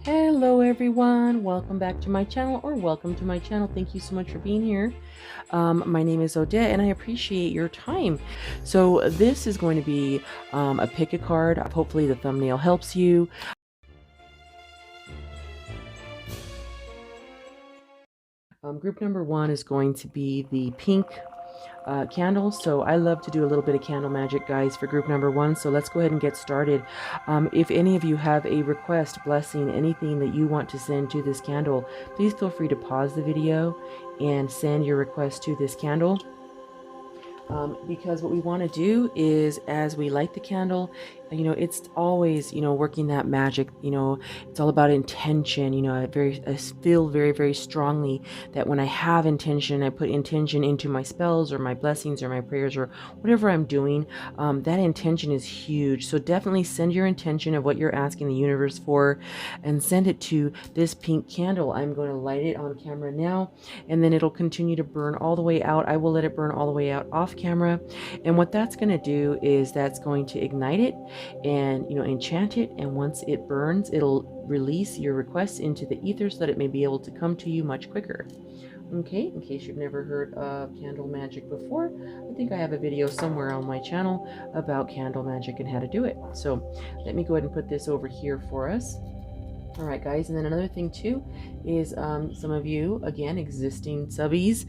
Hello everyone, welcome back to my channel, or welcome to my channel. Thank you so much for being here. My name is Odette and I appreciate your time. So this is going to be a pick a card. Hopefully the thumbnail helps you. Group number one is going to be the pink candle. So I love to do a little bit of candle magic, guys, for group number one. So let's go ahead and get started. If any of you have a request, blessing, anything that you want to send to this candle, please feel free to pause the video and send your request to this candle. Because what we want to do is, as we light the candle, it's always, working that magic. It's all about intention. I feel very, very strongly that when I have intention, I put intention into my spells or my blessings or my prayers or whatever I'm doing. That intention is huge. So definitely send your intention of what you're asking the universe for and send it to this pink candle. I'm going to light it on camera now, and then it'll continue to burn all the way out. I will let it burn all the way out off camera. And what that's going to do is that's going to ignite it and enchant it, and once it burns, it'll release your request into the ether so that it may be able to come to you much quicker. Okay, in case you've never heard of candle magic before, I think I have a video somewhere on my channel about candle magic and how to do it. So let me go ahead and put this over here for us. All right, guys, and then another thing too is some of you, again, existing subbies,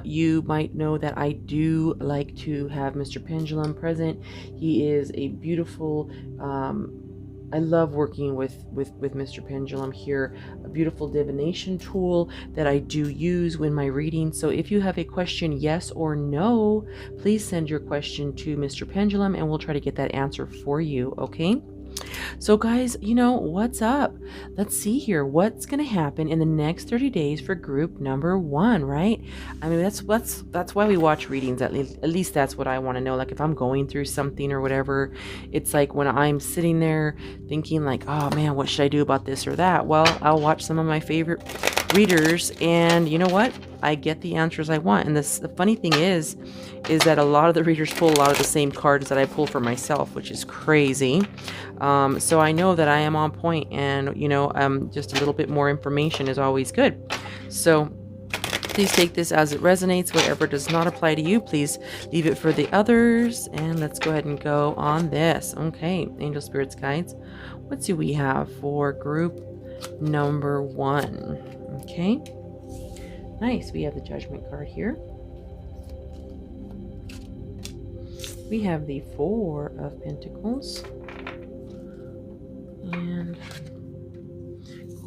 you might know that I do like to have Mr. Pendulum present. He is a beautiful, I love working with Mr. Pendulum here, a beautiful divination tool that I do use when my reading. So if you have a question, yes or no, please send your question to Mr. Pendulum and we'll try to get that answer for you, okay? So guys, what's up? Let's see here. What's going to happen in the next 30 days for group number one, right? I mean, that's why we watch readings. At least that's what I want to know. Like if I'm going through something or whatever, it's like when I'm sitting there thinking like, oh man, what should I do about this or that? Well, I'll watch some of my favorite readers, and you know what? I get the answers I want. And the funny thing is that a lot of the readers pull a lot of the same cards that I pull for myself, which is crazy. So I know that I am on point, and just a little bit more information is always good. So please take this as it resonates. Whatever does not apply to you, please leave it for the others. And let's go ahead and go on this. Okay, angel spirits, guides, what do we have for group number one? Okay, nice. We have the Judgment card here. We have the Four of Pentacles and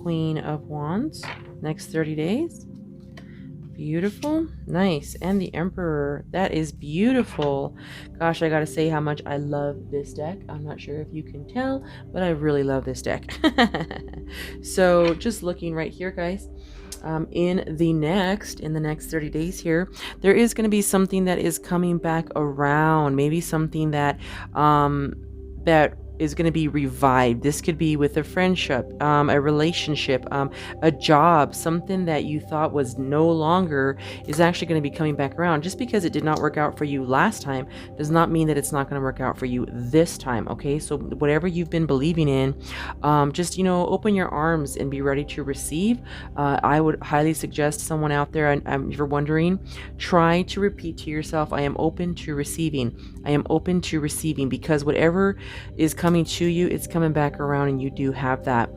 Queen of Wands. Next 30 days. Beautiful. Nice. And the Emperor. That is beautiful. Gosh, I gotta say how much I love this deck. I'm not sure if you can tell, but I really love this deck. So just looking right here, guys, in the next 30 days here, there is going to be something that is coming back around. Maybe something that that is going to be revived. This could be with a friendship, a relationship, a job, something that you thought was no longer is actually going to be coming back around. Just because it did not work out for you last time does not mean that it's not going to work out for you this time. Okay, so whatever you've been believing in, just open your arms and be ready to receive. I would highly suggest someone out there, and if you're wondering, try to repeat to yourself, I am open to receiving. I am open to receiving, because whatever is coming to you, it's coming back around, and you do have that.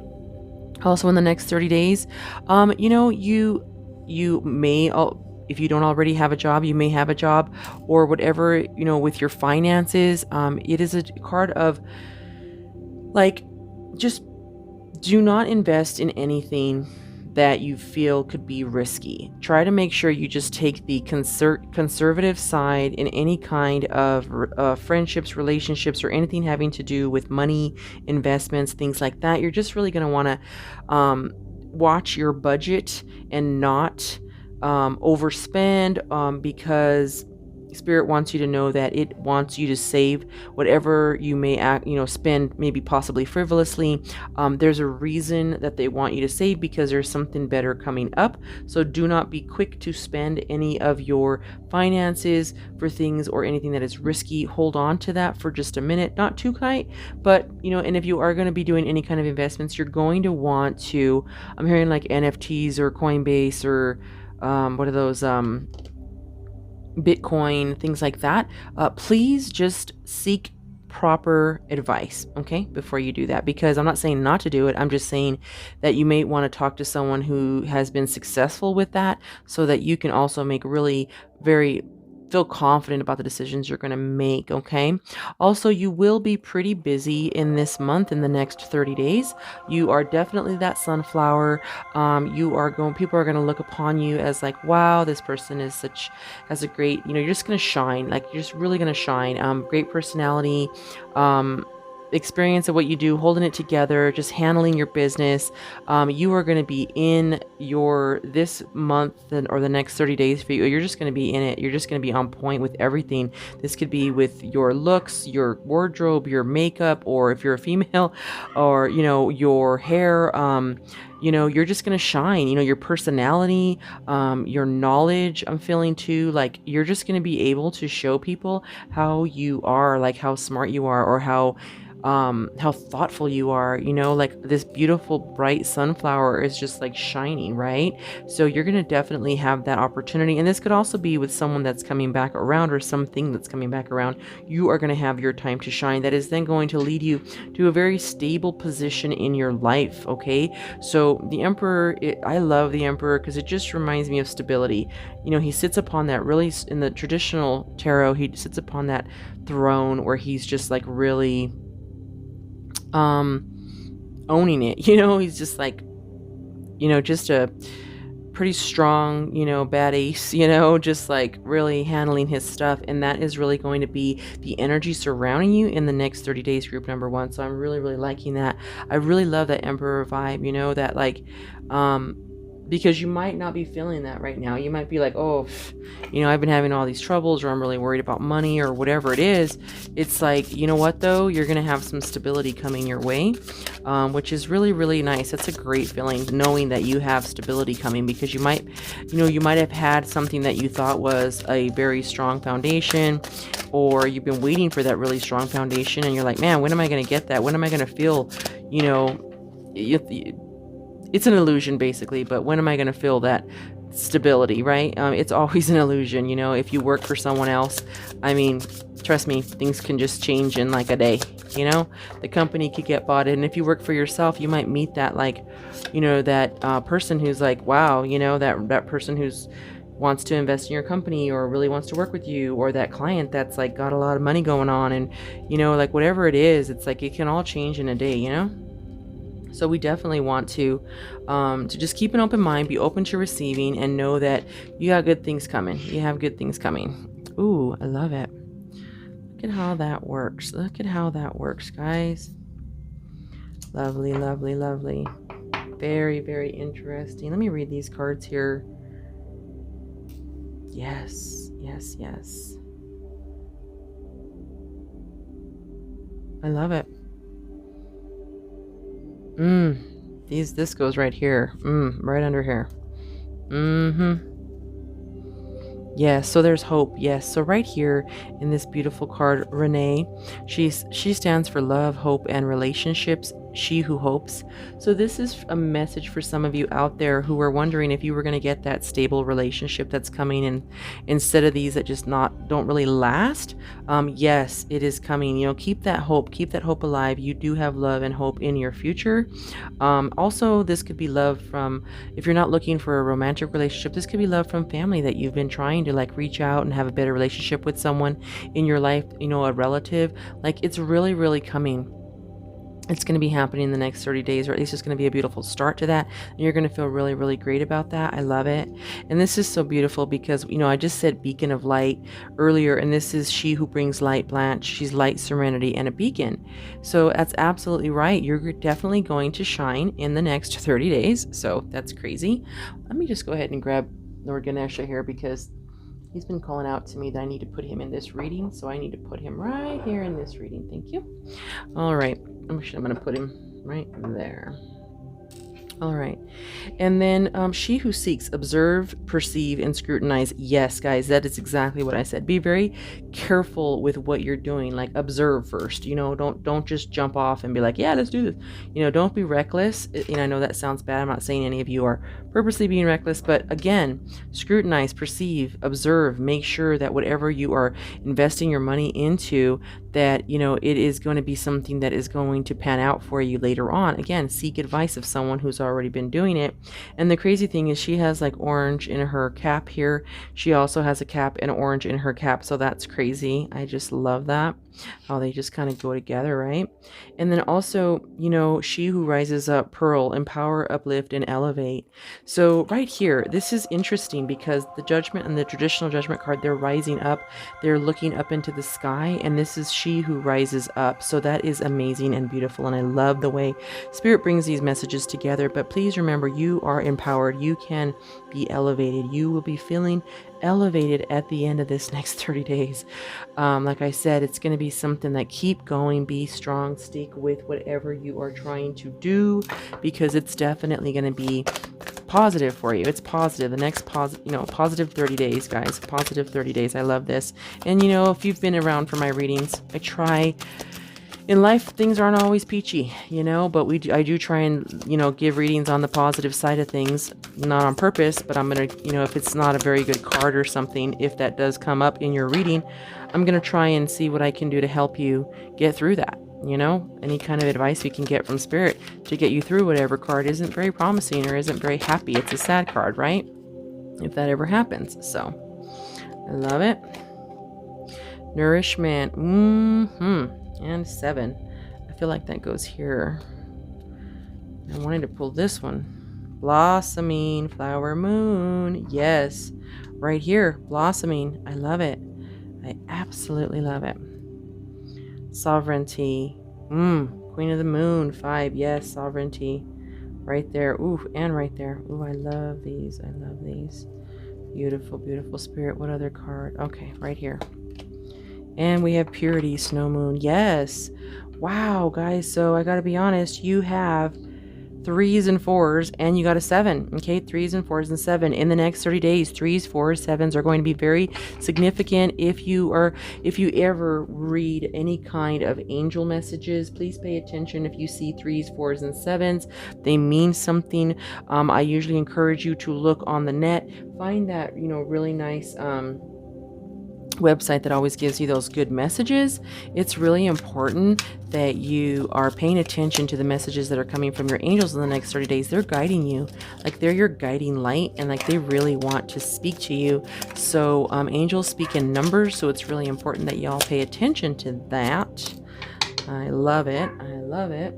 Also in the next 30 days, you may, if you don't already have a job, you may have a job, or whatever, with your finances. It is a card of like, just do not invest in anything that you feel could be risky. Try to make sure you just take the conservative side in any kind of friendships, relationships, or anything having to do with money, investments, things like that. You're just really going to want to watch your budget and not overspend, because Spirit wants you to know that it wants you to save whatever you may spend, maybe possibly frivolously. There's a reason that they want you to save, because there's something better coming up. So do not be quick to spend any of your finances for things or anything that is risky. Hold on to that for just a minute, not too tight, but and if you are going to be doing any kind of investments, you're going to want to, I'm hearing like NFTs or Coinbase or what are those, Bitcoin, things like that. Please just seek proper advice, okay, before you do that, because I'm not saying not to do it. I'm just saying that you may want to talk to someone who has been successful with that, so that you can also make really feel confident about the decisions you're going to make, okay? Also, you will be pretty busy in this month, in the next 30 days. You are definitely that sunflower. People are going to look upon you as like, wow, this person has a great, you're just going to shine. Like, you're just really going to shine. Great personality, experience of what you do, holding it together, just handling your business. You are going to be in this month or the next 30 days for you. You're just going to be in it. You're just going to be on point with everything. This could be with your looks, your wardrobe, your makeup, or if you're a female, or, your hair. You're just going to shine, your personality, your knowledge. I'm feeling too, like, you're just going to be able to show people how you are, like how smart you are, or how thoughtful you are, like this beautiful bright sunflower is just like shining, right? So you're going to definitely have that opportunity. And this could also be with someone that's coming back around, or something that's coming back around. You are going to have your time to shine. That is then going to lead you to a very stable position in your life. Okay. So the Emperor, I love the Emperor because it just reminds me of stability. He sits upon that, really, in the traditional tarot, he sits upon that throne where he's just like really owning it. He's just like, just a pretty strong, bad ace, just like really handling his stuff. And that is really going to be the energy surrounding you in the next 30 days, group number 1. So I'm really, really liking that. I really love that Emperor vibe, that like, because you might not be feeling that right now. You might be like, oh, I've been having all these troubles, or I'm really worried about money, or whatever it is. It's like, you know what though? You're going to have some stability coming your way, which is really, really nice. That's a great feeling, knowing that you have stability coming, because you might have had something that you thought was a very strong foundation, or you've been waiting for that really strong foundation, and you're like, man, when am I going to get that? When am I going to feel, it's an illusion basically, but when am I going to feel that stability, right? It's always an illusion. If you work for someone else, trust me, things can just change in like a day. The company could get bought in. And if you work for yourself, you might meet that, like, that person who's like, wow, that person who's wants to invest in your company, or really wants to work with you, or that client that's like got a lot of money going on, and like whatever it is, it's like it can all change in a day. So we definitely want to just keep an open mind, be open to receiving, and know that you got good things coming. You have good things coming. Ooh, I love it. Look at how that works. Look at how that works, guys. Lovely, lovely, lovely. Very, very interesting. Let me read these cards here. Yes, yes, yes. I love it. This goes right here. Right under here. Yes, so there's hope. Yes, so right here in this beautiful card, Renee, she stands for love, hope, and relationships. She who hopes. So this is a message for some of you out there who are wondering if you were going to get that stable relationship that's coming in, instead of these that just don't really last. Yes, it is coming. Keep that hope alive. You do have love and hope in your future. Also, this could be love from, if you're not looking for a romantic relationship, this could be love from family that you've been trying to like reach out and have a better relationship with someone in your life, a relative. Like, it's really, really coming. It's going to be happening in the next 30 days, or at least it's going to be a beautiful start to that. And you're going to feel really, really great about that. I love it. And this is so beautiful because, I just said beacon of light earlier, and this is she who brings light, Blanche. She's light, serenity, and a beacon. So that's absolutely right. You're definitely going to shine in the next 30 days. So that's crazy. Let me just go ahead and grab Lord Ganesha here, because He's been calling out to me that I need to put him in this reading, so I need to put him right here in this reading. Thank you. All right. I'm going to put him right there. All right. And then she who seeks, observe, perceive, and scrutinize. Yes, guys, that is exactly what I said. Be very careful with what you're doing. Like, observe first. You know, don't just jump off and be like, yeah, let's do this. You know, don't be reckless. I know that sounds bad. I'm not saying any of you are purposely being reckless, but again, scrutinize, perceive, observe, make sure that whatever you are investing your money into, that, you know, it is going to be something that is going to pan out for you later on. Again, seek advice of someone who's already been doing it. And the crazy thing is she has like orange in her cap here. She also has a cap and orange in her cap. So that's crazy. I just love that. How they just kind of go together, right? And then also, you know, she who rises up, pearl, empower, uplift, and elevate. So right here, this is interesting because the judgment and the traditional judgment card, they're rising up, they're looking up into the sky, and this is she who rises up. So that is amazing and beautiful, and I love the way Spirit brings these messages together. But please remember, you are empowered. You can be elevated. You will be feeling elevated at the end of this next 30 days. Like I said, it's going to be something that keep going, be strong, stick with whatever you are trying to do, because it's definitely going to be positive for you. It's positive. The next positive 30 days, guys. Positive 30 days. I love this. And you know, if you've been around for my readings, I try. In life, things aren't always peachy, you know, but I do try and, you know, give readings on the positive side of things, not on purpose, but I'm going to, you know, if it's not a very good card or something, if that does come up in your reading, I'm going to try and see what I can do to help you get through that. You know, any kind of advice we can get from Spirit to get you through whatever card isn't very promising or isn't very happy. It's a sad card, right? If that ever happens. So, I love it. Nourishment. And 7. I feel like that goes here. I wanted to pull this one. Blossoming flower moon. Yes. Right here. Blossoming. I love it. I absolutely love it. Sovereignty. Queen of the moon. 5. Yes. Sovereignty. Right there. Ooh, and right there. Ooh, I love these. I love these. Beautiful, beautiful. Spirit. What other card? Okay, right here. And we have purity, snow moon. Yes. Wow, guys. So I got to be honest. You have 3s and 4s and you got a 7. Okay. 3s and 4s and 7 in the next 30 days. 3s, 4s, 7s are going to be very significant. If you ever read any kind of angel messages, please pay attention. If you see 3s, 4s, and 7s, they mean something. I usually encourage you to look on the net, find that, you know, really nice, website that always gives you those good messages. It's really important that you are paying attention to the messages that are coming from your angels in the next 30 days. They're guiding you, like they're your guiding light, and like they really want to speak to you. So angels speak in numbers, so it's really important that y'all pay attention to that. I love it. I love it.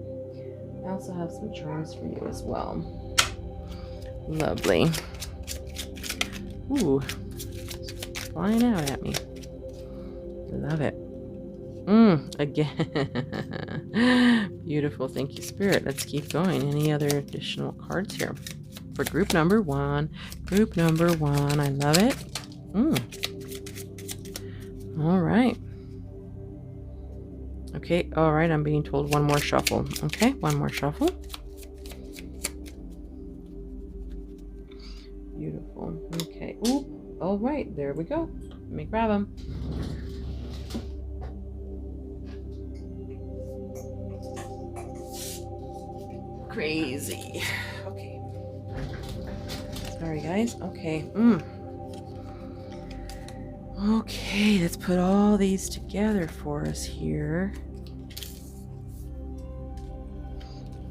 I also have some charms for you as well. Lovely. Ooh, flying out at me. Love it. Again. Beautiful. Thank you, Spirit. Let's keep going. Any other additional cards here for group number 1? Group number 1. I love it. All right. Okay. All right. I'm being told one more shuffle. Okay. One more shuffle. Beautiful. Okay. Ooh. All right. There we go. Let me grab them. Crazy. Okay. Sorry, guys. Okay. Okay, let's put all these together for us here.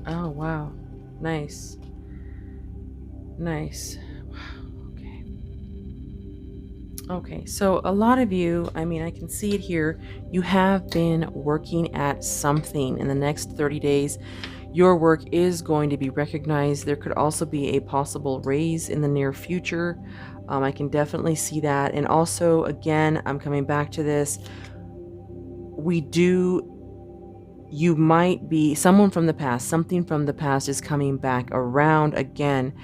Oh, wow. Nice. Nice. Wow. Okay. Okay, so a lot of you, I mean, I can see it here. You have been working at something in the next 30 days. Your work is going to be recognized. There could also be a possible raise in the near future. I can definitely see that. And also, again, I'm coming back to this. You might be someone from the past. Something from the past is coming back around again.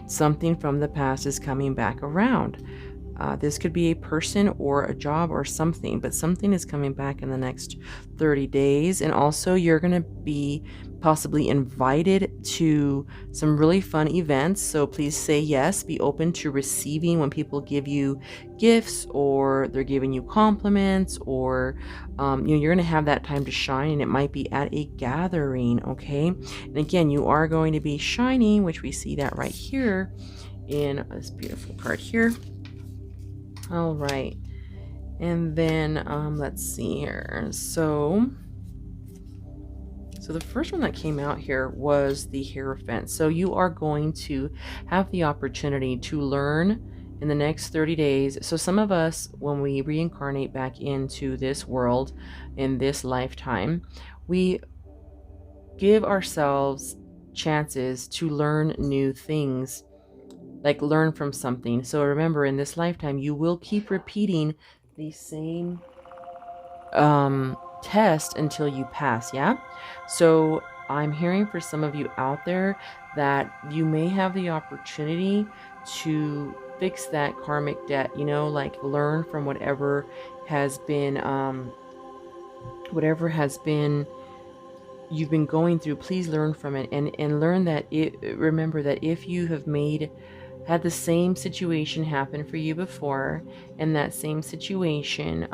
Something from the past is coming back around. This could be a person or a job or something, but something is coming back in the next 30 days. And also, you're going to be possibly invited to some really fun events. So please say yes. Be open to receiving when people give you gifts or they're giving you compliments, or you're going to have that time to shine, and it might be at a gathering. Okay. And again, you are going to be shining, which we see that right here in this beautiful card here. All right, and then let's see here. So the first one that came out here was the Hierophant. So you are going to have the opportunity to learn in the next 30 days. So some of us, when we reincarnate back into this world in this lifetime, we give ourselves chances to learn new things, like learn from something. So remember, in this lifetime, you will keep repeating the same test until you pass. Yeah. So I'm hearing for some of you out there that you may have the opportunity to fix that karmic debt, like learn from whatever has been you've been going through. Please learn from it, and learn that remember that if you have had the same situation happen for you before, and that same situation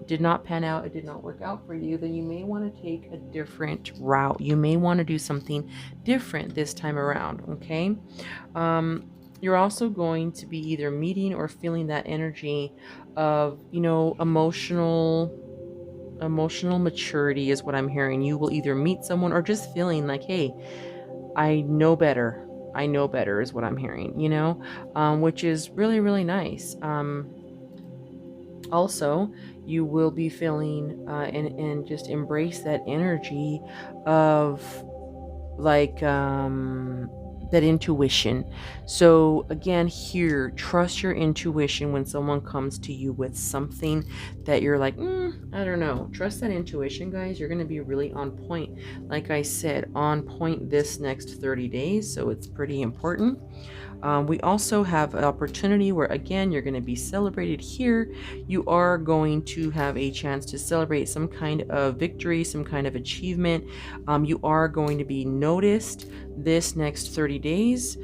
did not pan out, it did not work out for you, then you may want to take a different route. You may want to do something different this time around. Okay. You're also going to be either meeting or feeling that energy of emotional maturity is what I'm hearing. You will either meet someone or just feeling like, hey, I know better is what I'm hearing, which is really, really nice. Also, you will be feeling and just embrace that energy of like that intuition. So again, here, trust your intuition when someone comes to you with something that you're like, I don't know. Trust that intuition, guys. You're going to be really on point. Like I said, on point this next 30 days. So it's pretty important. We also have an opportunity where, again, you're going to be celebrated here. You are going to have a chance to celebrate some kind of victory, some kind of achievement. You are going to be noticed this next 30 days.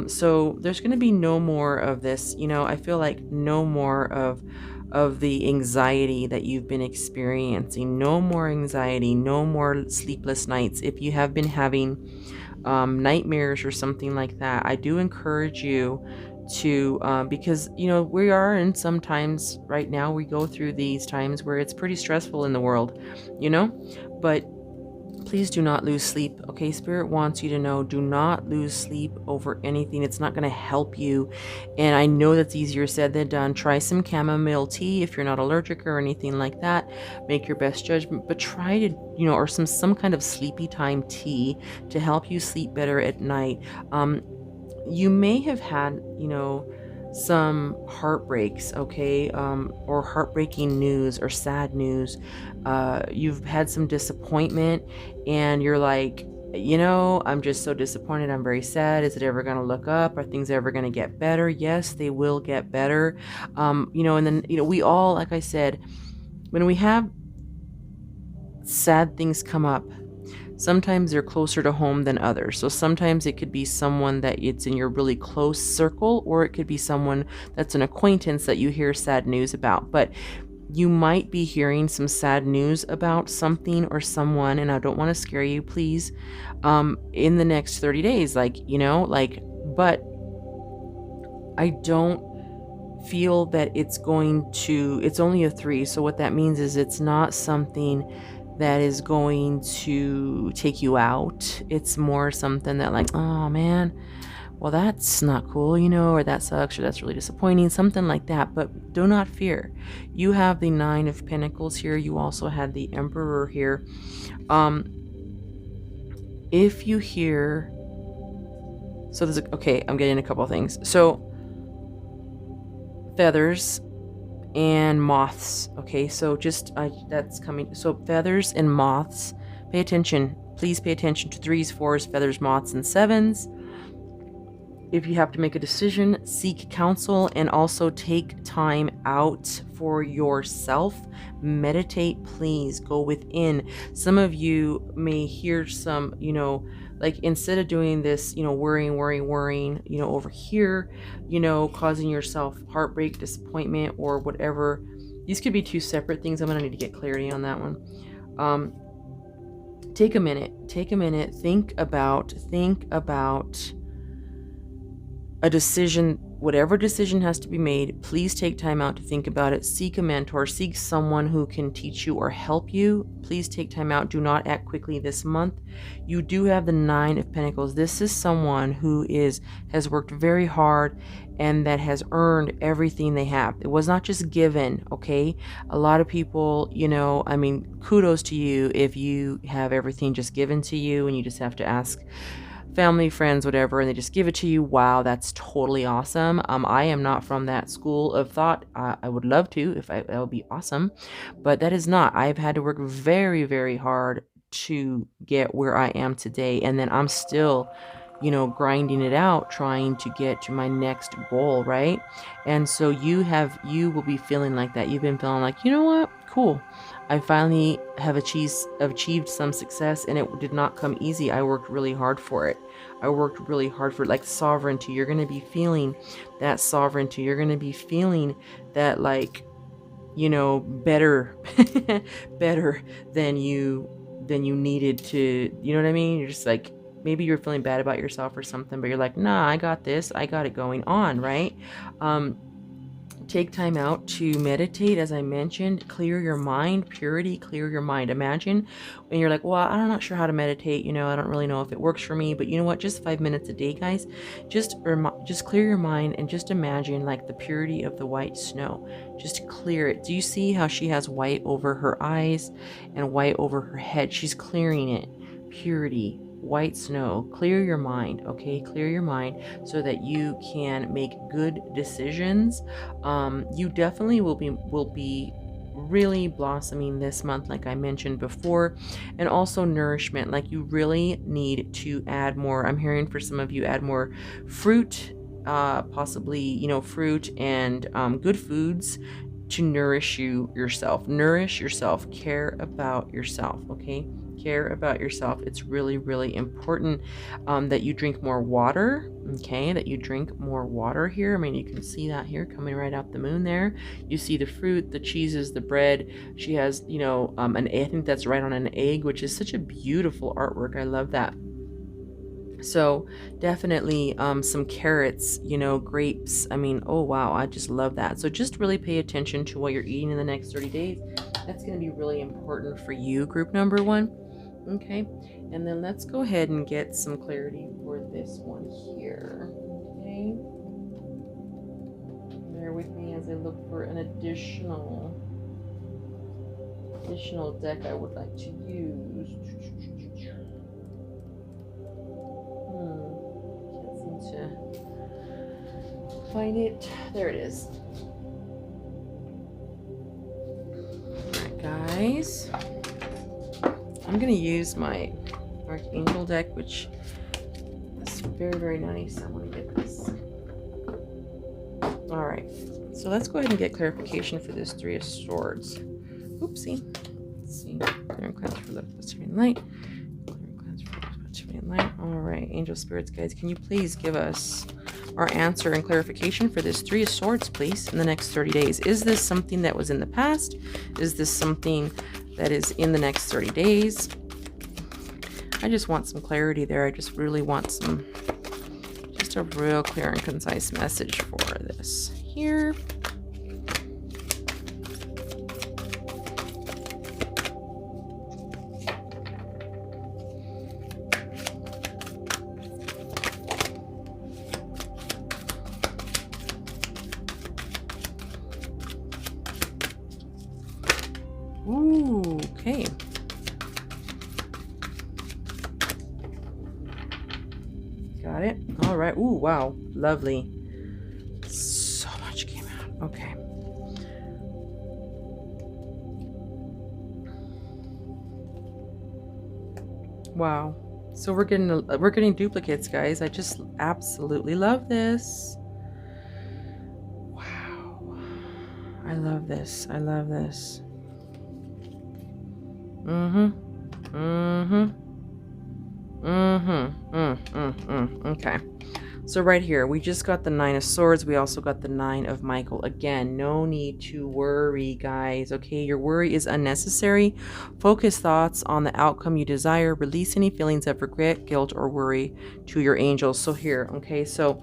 So there's going to be no more of this, I feel like no more of the anxiety that you've been experiencing. No more anxiety, no more sleepless nights. If you have been having nightmares or something like that, I do encourage you to because we are in sometimes right now we go through these times where it's pretty stressful in the world, but please do not lose sleep. Okay, Spirit wants you to know, do not lose sleep over anything. It's not going to help you. And I know that's easier said than done. Try some chamomile tea if you're not allergic or anything like that. Make your best judgment, but try to, or some kind of sleepy time tea to help you sleep better at night. You may have had, some heartbreaks, okay, or heartbreaking news or sad news. You've had some disappointment and you're like, I'm just so disappointed. I'm very sad. Is it ever going to look up? Are things ever going to get better? Yes, they will get better. And then, we all, like I said, when we have sad things come up, sometimes they're closer to home than others. So sometimes it could be someone that it's in your really close circle, or it could be someone that's an acquaintance that you hear sad news about. But you might be hearing some sad news about something or someone, and I don't want to scare you, please, in the next 30 days, but I don't feel that it's only a 3. So what that means is it's not something that is going to take you out. It's more something that like, oh man, well, that's not cool, or that sucks, or that's really disappointing, something like that. But do not fear. You have the 9 of Pentacles here. You also had the Emperor here. If you hear, so there's okay, I'm getting a couple of things. So feathers and moths. Okay, so just that's coming. So feathers and moths. Pay attention. Please pay attention to 3s, 4s, feathers, moths, and 7s. If you have to make a decision, seek counsel, and also take time out for yourself. Meditate, please. Go within. Some of you may hear some, like instead of doing this, worrying, over here, causing yourself heartbreak, disappointment, or whatever. These could be two separate things. I'm going to need to get clarity on that one. Take a minute, think about a decision. Whatever decision has to be made, please take time out to think about it. Seek a mentor, seek someone who can teach you or help you. Please take time out. Do not act quickly this month. You do have the 9 of Pentacles. This is someone who has worked very hard and that has earned everything they have. It was not just given, okay? A lot of people, kudos to you if you have everything just given to you and you just have to ask family, friends, whatever, and they just give it to you. Wow, that's totally awesome. I am not from that school of thought. I would love to, that would be awesome, but that is not. I've had to work very, very hard to get where I am today, and then I'm still, grinding it out, trying to get to my next goal, right? And so you will be feeling like that. You've been feeling like, you know what? Cool. I finally have achieved some success, and it did not come easy. I worked really hard for it. Like sovereignty. You're going to be feeling that sovereignty. You're going to be feeling that, like, better, better than you needed to, you know what I mean? You're just like, maybe you're feeling bad about yourself or something, but you're like, nah, I got this. I got it going on, right? Take time out to meditate, as I mentioned. Clear your mind. Purity, clear your mind. Imagine when you're like, well, I'm not sure how to meditate, I don't really know if it works for me, but you know what, just 5 minutes a day, guys, just clear your mind and just imagine like the purity of the white snow. Just clear it. Do you see how she has white over her eyes and white over her head? She's clearing it. Purity, white snow. Clear your mind, okay? Clear your mind so that you can make good decisions. You definitely will be really blossoming this month, like I mentioned before. And also nourishment, like you really need to add more. I'm hearing for some of you, add more fruit, possibly, fruit and good foods to nourish yourself. Nourish yourself. Care about yourself, okay? Care about yourself. It's really, really important that you drink more water, okay? That you drink more water here. I mean, you can see that here coming right out the moon there. You see the fruit, the cheeses, the bread. She has, I think that's right on an egg, which is such a beautiful artwork. I love that. So definitely some carrots, grapes. I mean, oh wow, I just love that. So just really pay attention to what you're eating in the next 30 days. That's going to be really important for you, group number 1. Okay, and then let's go ahead and get some clarity for this one here. Okay, bear with me as I look for an additional deck I would like to use. Can't seem to find it. There it is. Alright, guys. I'm going to use my Archangel deck, which is very, very nice. I want to get this. Alright, so let's go ahead and get clarification for this 3 of Swords. Oopsie. Let's see. Clear and cleanse for love, divine light. Clear and cleanse for love, divine light. Alright, angel spirits, guys, can you please give us our answer and clarification for this 3 of Swords, please, in the next 30 days? Is this something that was in the past? Is this something that is in the next 30 days? I just want some clarity there. I just really want just a real clear and concise message for this here. Ooh, okay. Got it. All right. Ooh, wow. Lovely. So much came out. Okay. Wow. So we're getting duplicates, guys. I just absolutely love this. Wow. I love this. I love this. Okay. So right here, we just got the 9 of Swords. We also got the 9 of Michael. Again, no need to worry, guys. Okay, your worry is unnecessary. Focus thoughts on the outcome you desire. Release any feelings of regret, guilt, or worry to your angels. So here, okay, so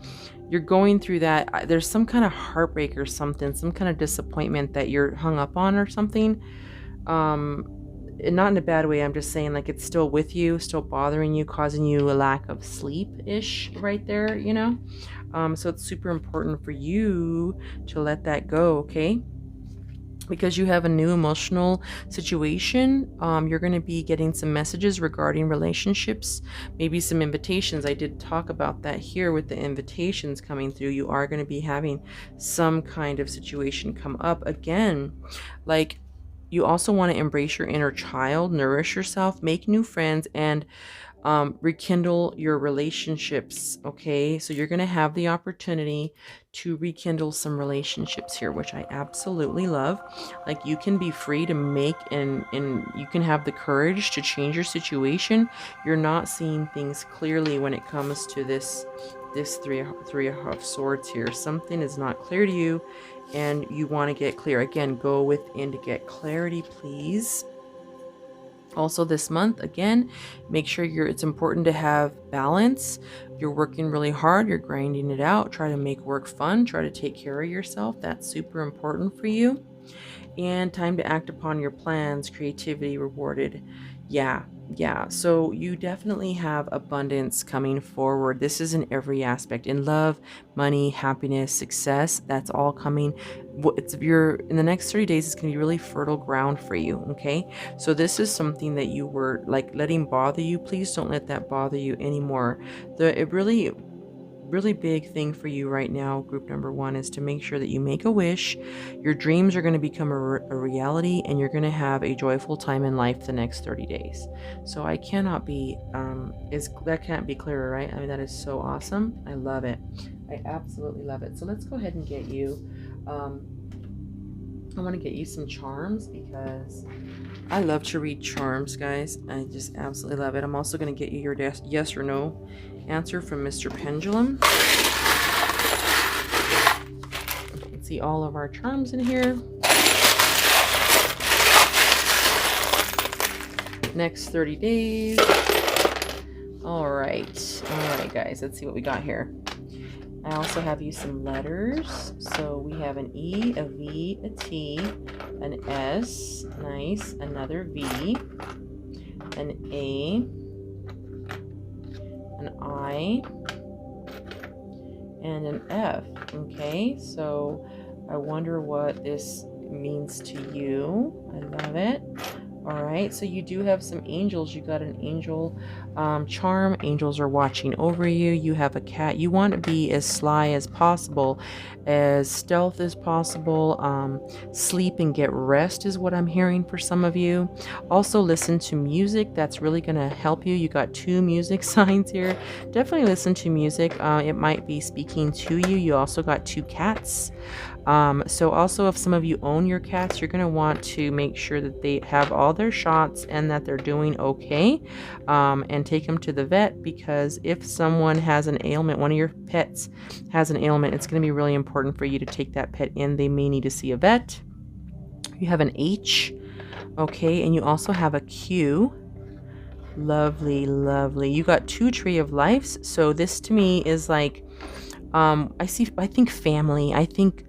you're going through that. There's some kind of heartbreak or something, some kind of disappointment that you're hung up on or something. Not in a bad way, I'm just saying, like, it's still with you, still bothering you, causing you a lack of sleep-ish right there, you know? So it's super important for you to let that go, okay? Because you have a new emotional situation, you're going to be getting some messages regarding relationships, maybe some invitations. I did talk about that here with the invitations coming through. You are going to be having some kind of situation come up again, like, you also want to embrace your inner child, nourish yourself, make new friends, and rekindle your relationships. Okay, so you're going to have the opportunity to rekindle some relationships here, which I absolutely love. Like, you can be free to make and you can have the courage to change your situation. You're not seeing things clearly when it comes to this three of Swords here. Something is not clear to you and you want to get clear. Again, go within to get clarity, please. Also this month, again, make sure it's important to have balance. You're working really hard, you're grinding it out, try to make work fun, try to take care of yourself. That's super important for you. And time to act upon your plans, creativity rewarded. Yeah. So you definitely have abundance coming forward. This is in every aspect, in love, money, happiness, success. That's all coming. In the next 30 days, it's going to be really fertile ground for you. Okay. So this is something that you were like letting bother you. Please don't let that bother you anymore. It really big thing for you right now, group number 1, is to make sure that you make a wish. Your dreams are going to become a reality, and you're going to have a joyful time in life the next 30 days. So I cannot be that can't be clearer, right? I mean, that is so awesome. I love it. I absolutely love it. So let's go ahead and get you I want to get you some charms, because I love to read charms, guys. I just absolutely love it. I'm also going to get you your yes or no answer from Mr. Pendulum. You can see all of our charms in here. Next 30 days. All right, guys. Let's see what we got here. I also have you some letters. So we have an E, a V, a T, an S, nice, another V, an A, an I, and an F. Okay, so I wonder what this means to you. I love it. All right, so you do have some angels. You got an angel charm. Angels are watching over you. You have a cat. You want to be as sly as possible, as stealth as possible. Sleep and get rest is what I'm hearing for some of you. Also listen to music. That's really going to help you. You got 2 music signs here. Definitely listen to music. It might be speaking to you. You also got 2 cats. So also, if some of you own your cats, you're going to want to make sure that they have all their shots and that they're doing okay, and take them to the vet, because if someone has an ailment, one of your pets has an ailment, it's going to be really important for you to take that pet in. They may need to see a vet. You have an H, okay, and you also have a Q. Lovely. You got 2 Tree of Lives. So this to me is like, I think family. I think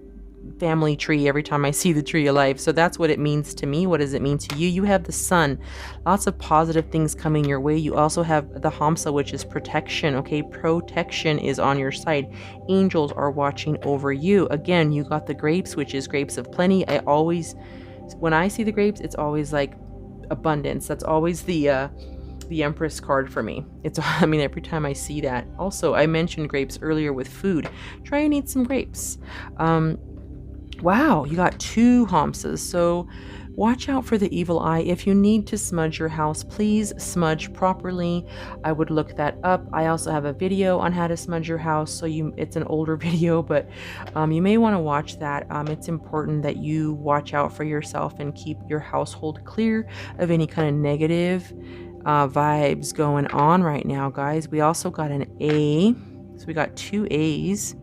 family tree every time I see the Tree of Life. So that's what it means to me. What does it mean to you? You have the Sun. Lots of positive things coming your way. You also have the Hamsa, which is protection. Okay, protection is on your side. Angels are watching over you. Again, you got the grapes, which is grapes of plenty. When I see the grapes, it's always like abundance. That's always the Empress card for me. Every time I see that. Also, I mentioned grapes earlier with food. Try and eat some grapes. Wow, you got 2 Hamsas. So watch out for the evil eye. If you need to smudge your house, please smudge properly. I would look that up. I also have a video on how to smudge your house. So it's an older video, but you may want to watch that. It's important that you watch out for yourself and keep your household clear of any kind of negative vibes going on right now, guys. We also got an A. So we got 2 A's.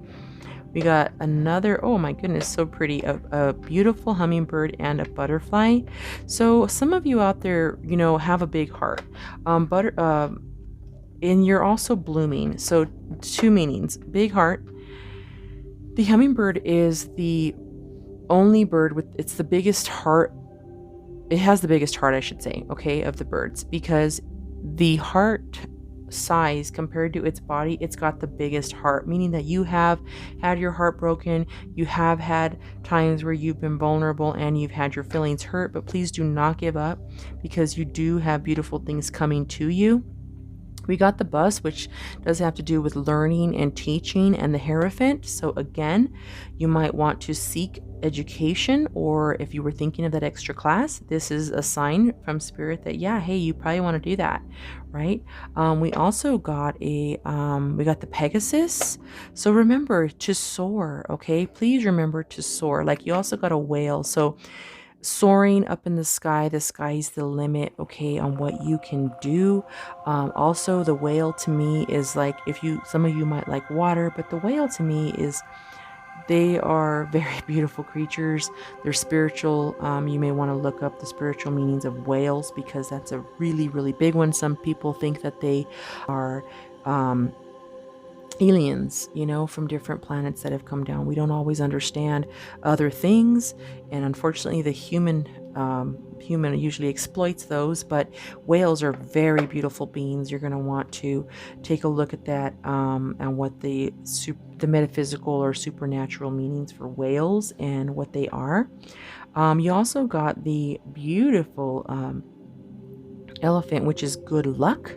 We got another, oh my goodness, so pretty, a beautiful hummingbird and a butterfly. So some of you out there, have a big heart. And you're also blooming. So 2 meanings, big heart. The hummingbird is the only bird it's the biggest heart. It has the biggest heart, I should say, okay, of the birds, because the heart size compared to its body, it's got the biggest heart, meaning that you have had your heart broken, you have had times where you've been vulnerable and you've had your feelings hurt, but please do not give up, because you do have beautiful things coming to you. We got the bus, which does have to do with learning and teaching, and the Hierophant. So again, you might want to seek education, or if you were thinking of that extra class, this is a sign from Spirit that, yeah, hey, you probably want to do that, right? We also got we got the Pegasus. So remember to soar, okay? Please remember to soar. Like, you also got a whale. So soaring up in the sky's the limit, okay, on what you can do. Also, the whale to me is like, some of you might like water, but the whale to me is, they are very beautiful creatures. They're spiritual. You may want to look up the spiritual meanings of whales, because that's a really, really big one. Some people think that they are aliens, from different planets that have come down. We don't always understand other things, and unfortunately the human usually exploits those, but whales are very beautiful beings. You're going to want to take a look at that, and what the metaphysical or supernatural meanings for whales and what they are. You also got the beautiful elephant, which is good luck.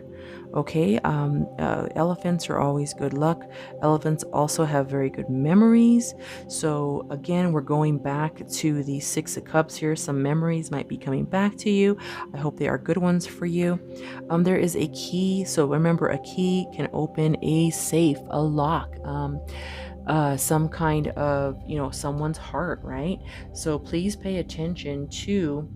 Okay, elephants are always good luck. Elephants also have very good memories. So again, we're going back to the 6 of Cups here. Some memories might be coming back to you. I hope they are good ones for you. There is a key. So remember, a key can open a safe, a lock, some kind of, someone's heart, right? So please pay attention to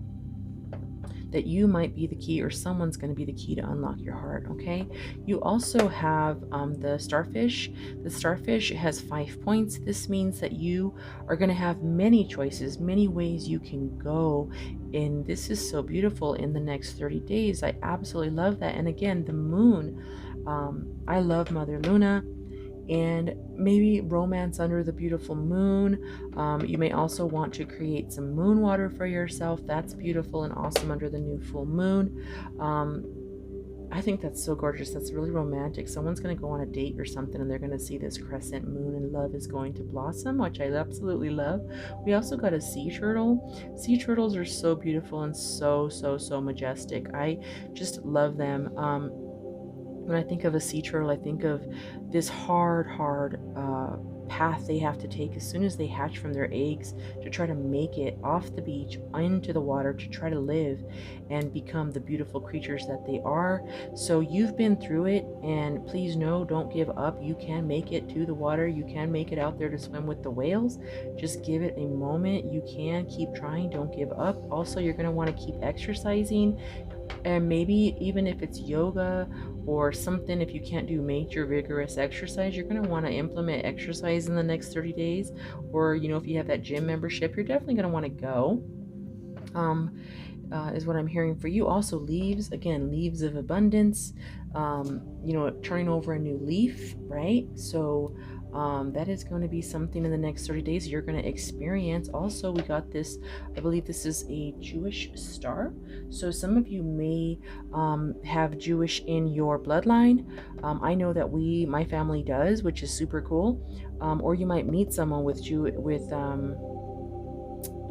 that. You might be the key, or someone's going to be the key to unlock your heart, okay? You also have the starfish. The starfish has 5 points. This means that you are going to have many choices, many ways you can go, and this is so beautiful in the next 30 days. I absolutely love that. And again, the moon, I love Mother Luna, and maybe romance under the beautiful moon. You may also want to create some moon water for yourself. That's beautiful and awesome under the new full moon. I think that's so gorgeous. That's really romantic. Someone's going to go on a date or something, and they're going to see this crescent moon, and love is going to blossom, which I absolutely love. We also got a sea turtle. Sea turtles are so beautiful and so, so, so majestic. I just love them. When I think of a sea turtle, I think of this hard path they have to take as soon as they hatch from their eggs to try to make it off the beach into the water, to try to live and become the beautiful creatures that they are. So you've been through it, and please know, don't give up. You can make it to the water. You can make it out there to swim with the whales. Just give it a moment. You can keep trying. Don't give up. Also, you're going to want to keep exercising. And maybe even if it's yoga or something, if you can't do major vigorous exercise, you're going to want to implement exercise in the next 30 days. Or, if you have that gym membership, you're definitely going to want to go. Is what I'm hearing for you. Also, leaves, again, leaves of abundance, turning over a new leaf, right? So that is going to be something in the next 30 days you're going to experience. Also, we got this, I believe this is a Jewish star. So some of you may have Jewish in your bloodline. I know that my family does, which is super cool. Or you might meet someone with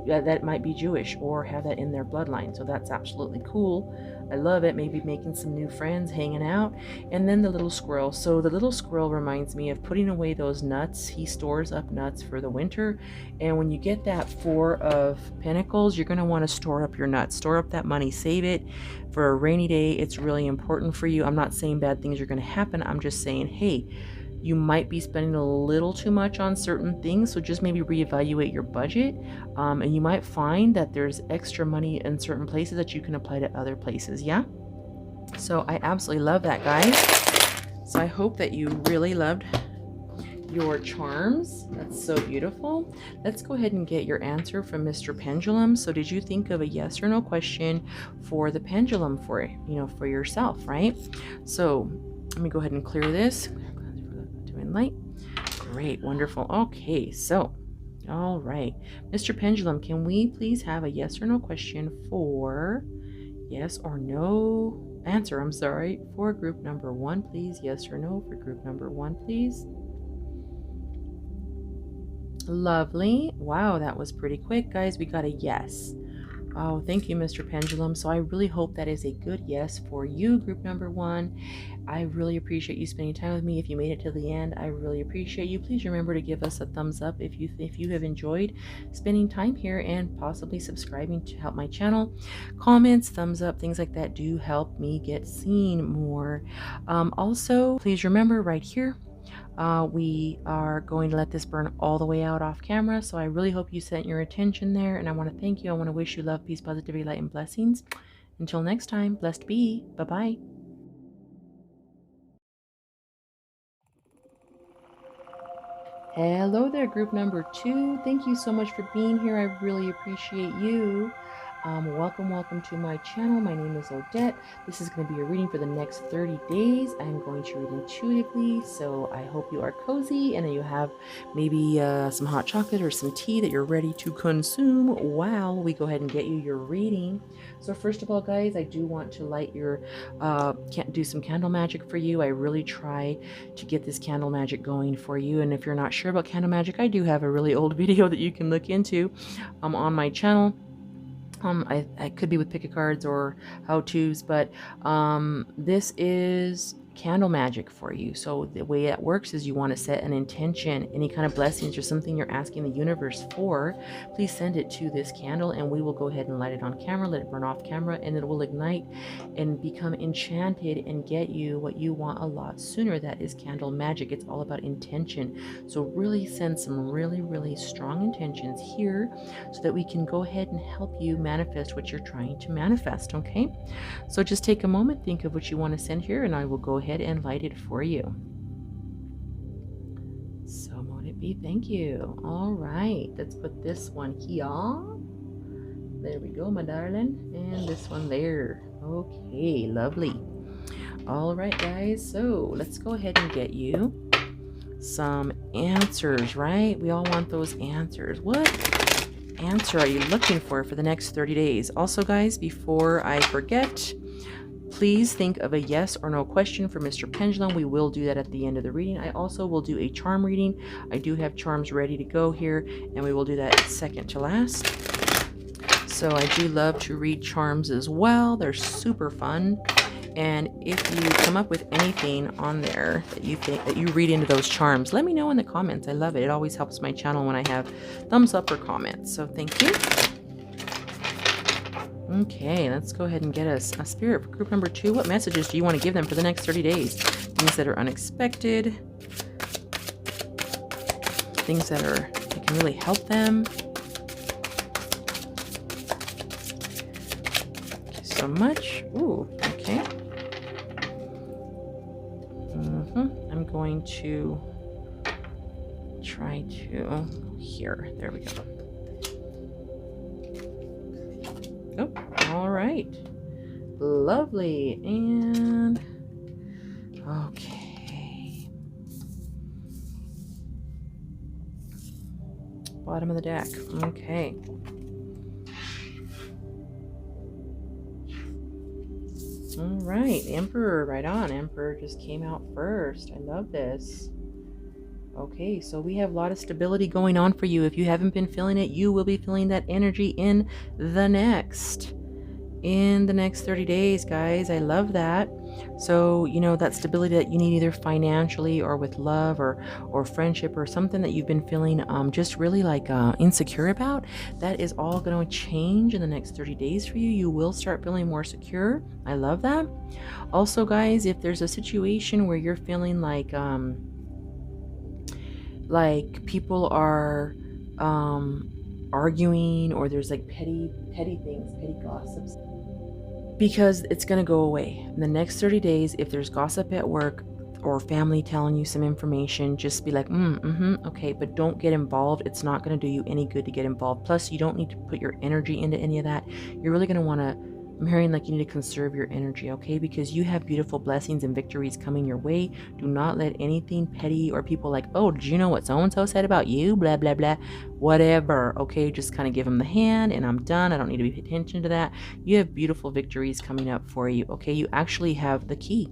that might be Jewish or have that in their bloodline. So that's absolutely cool. I love it. Maybe making some new friends, hanging out. And then the little squirrel. So the little squirrel reminds me of putting away those nuts. He stores up nuts for the winter. And when you get that Four of Pentacles, you're going to want to store up your nuts. Store up that money. Save it for a rainy day. It's really important for you. I'm not saying bad things are going to happen. I'm just saying, hey, you might be spending a little too much on certain things, so just maybe reevaluate your budget, and you might find that there's extra money in certain places that you can apply to other places. Yeah, so I absolutely love that, guys. So I hope that you really loved your charms. That's so beautiful. Let's go ahead and get your answer from Mr. Pendulum. So did you think of a yes or no question for the pendulum for for yourself, right? So let me go ahead and clear this. Light. Great, wonderful. Okay, so all right, Mr. Pendulum, can we please have a yes or no question for yes or no answer? I'm sorry, for group number 1, please. Yes or no for group number 1, please. Lovely. Wow, that was pretty quick, guys. We got a yes. Oh, thank you, Mr. Pendulum. So I really hope that is a good yes for you, group number 1. I really appreciate you spending time with me. If you made it to the end, I really appreciate you. Please remember to give us a thumbs up if you have enjoyed spending time here, and possibly subscribing to help my channel. Comments, thumbs up, things like that do help me get seen more. Also, please remember right here, we are going to let this burn all the way out off camera. So I really hope you sent your attention there, and I want to thank you. I want to wish you love, peace, positivity, light, and blessings. Until next time, blessed be. Bye-bye. Hello there, group number 2. Thank you so much for being here. I really appreciate you. Welcome to my channel. My name is Odette. This is going to be a reading for the next 30 days. I'm going to read intuitively, so I hope you are cozy and that you have maybe some hot chocolate or some tea that you're ready to consume while we go ahead and get you your reading. So first of all, guys, I do want to light your, do some candle magic for you. I really try to get this candle magic going for you. And if you're not sure about candle magic, I do have a really old video that you can look into on my channel. I could be with pick a cards or how-tos, but this is candle magic for you. So the way it works is you want to set an intention, any kind of blessings or something you're asking the universe for. Please send it to this candle, and we will go ahead and light it on camera, let it burn off camera, and it will ignite and become enchanted and get you what you want a lot sooner. That is candle magic. It's all about intention. So really send some really strong intentions here so that we can go ahead and help you manifest what you're trying to manifest. Okay, so just take a moment, think of what you want to send here, and I will go ahead and light it for you. So mote it be. Thank you. All right, let's put this one here. There we go, my darling, and this one there. Okay, lovely. All right, guys, so let's go ahead and get you some answers, right? We all want those answers. What answer are you looking for the next 30 days? Also, guys, before I forget, please think of a yes or no question for Mr. Pendulum. We will do that at the end of the reading. I also will do a charm reading. I do have charms ready to go here, and we will do that second to last. So I do love to read charms as well. They're super fun. And if you come up with anything on there that you think that you read into those charms, let me know in the comments. I love it. It always helps my channel when I have thumbs up or comments. So thank you. Okay, let's go ahead and get us a spirit for group number 2. What messages do you want to give them for the next 30 days? Things that are unexpected, things that can really help them. Thank you so much. Ooh, okay. I'm going to try to here. There we go. Oh, all right. Lovely. And okay. Bottom of the deck. Okay. All right. Emperor, right on. Emperor just came out first. I love this. Okay, so we have a lot of stability going on for you. If you haven't been feeling it, you will be feeling that energy in the next 30 days, guys. I love that. So, that stability that you need, either financially or with love or friendship or something that you've been feeling just really like insecure about, that is all going to change in the next 30 days for you. You will start feeling more secure. I love that. Also, guys, if there's a situation where you're feeling like people are arguing, or there's like petty things, petty gossips, because it's going to go away in the next 30 days. If there's gossip at work or family telling you some information, just be like, okay, but don't get involved. It's not going to do you any good to get involved. Plus, you don't need to put your energy into any of that. You're really going to want to, I'm hearing like you need to conserve your energy, okay? Because you have beautiful blessings and victories coming your way. Do not let anything petty or people like, oh, did you know what so-and-so said about you? Blah, blah, blah. Whatever, okay? Just kind of give them the hand and I'm done. I don't need to pay attention to that. You have beautiful victories coming up for you, okay? You actually have the key.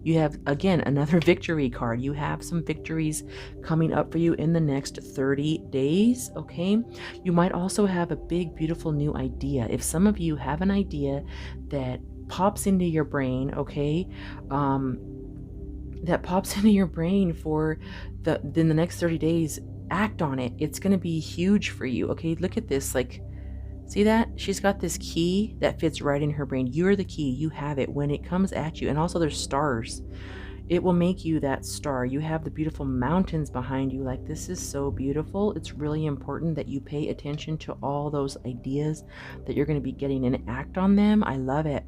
You have, again, another victory card. You have some victories coming up for you in the next 30 days, okay? You might also have a big, beautiful new idea. If some of you have an idea that pops into your brain, okay, that pops into your brain for in the next 30 days, act on it. It's going to be huge for you, okay? Look at this, like, see that? She's got this key that fits right in her brain. You're the key. You have it when it comes at you. And also there's stars. It will make you that star. You have the beautiful mountains behind you. Like, this is so beautiful. It's really important that you pay attention to all those ideas that you're going to be getting and act on them. I love it.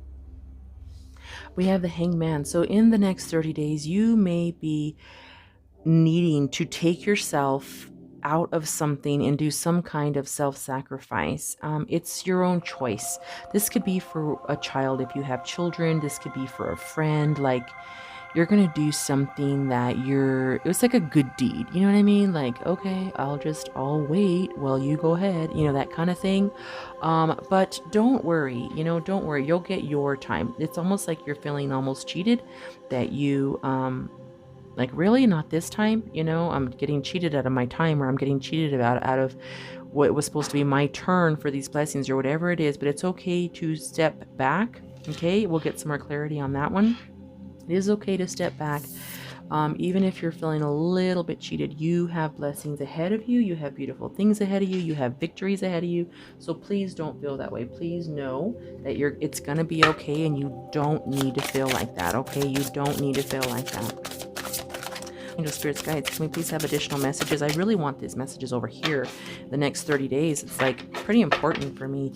We have the Hangman. So in the next 30 days, you may be needing to take yourself out of something and do some kind of self-sacrifice. It's your own choice. This could be for a child if you have children. This could be for a friend. Like, you're going to do something that it's like a good deed. You know what I mean? Like, okay, I'll wait while you go ahead, that kind of thing. But don't worry, don't worry. You'll get your time. It's almost like you're feeling almost cheated that you, like, really not this time, I'm getting cheated out of my time, or I'm getting cheated out of what was supposed to be my turn for these blessings or whatever it is. But it's okay to step back. Okay. We'll get some more clarity on that one. It is okay to step back. Even if you're feeling a little bit cheated, you have blessings ahead of you. You have beautiful things ahead of you. You have victories ahead of you. So please don't feel that way. Please know that it's going to be okay, and you don't need to feel like that. Okay. You don't need to feel like that. Angel Spirits, Guides, can we please have additional messages? I really want these messages over here the next 30 days. It's like pretty important for me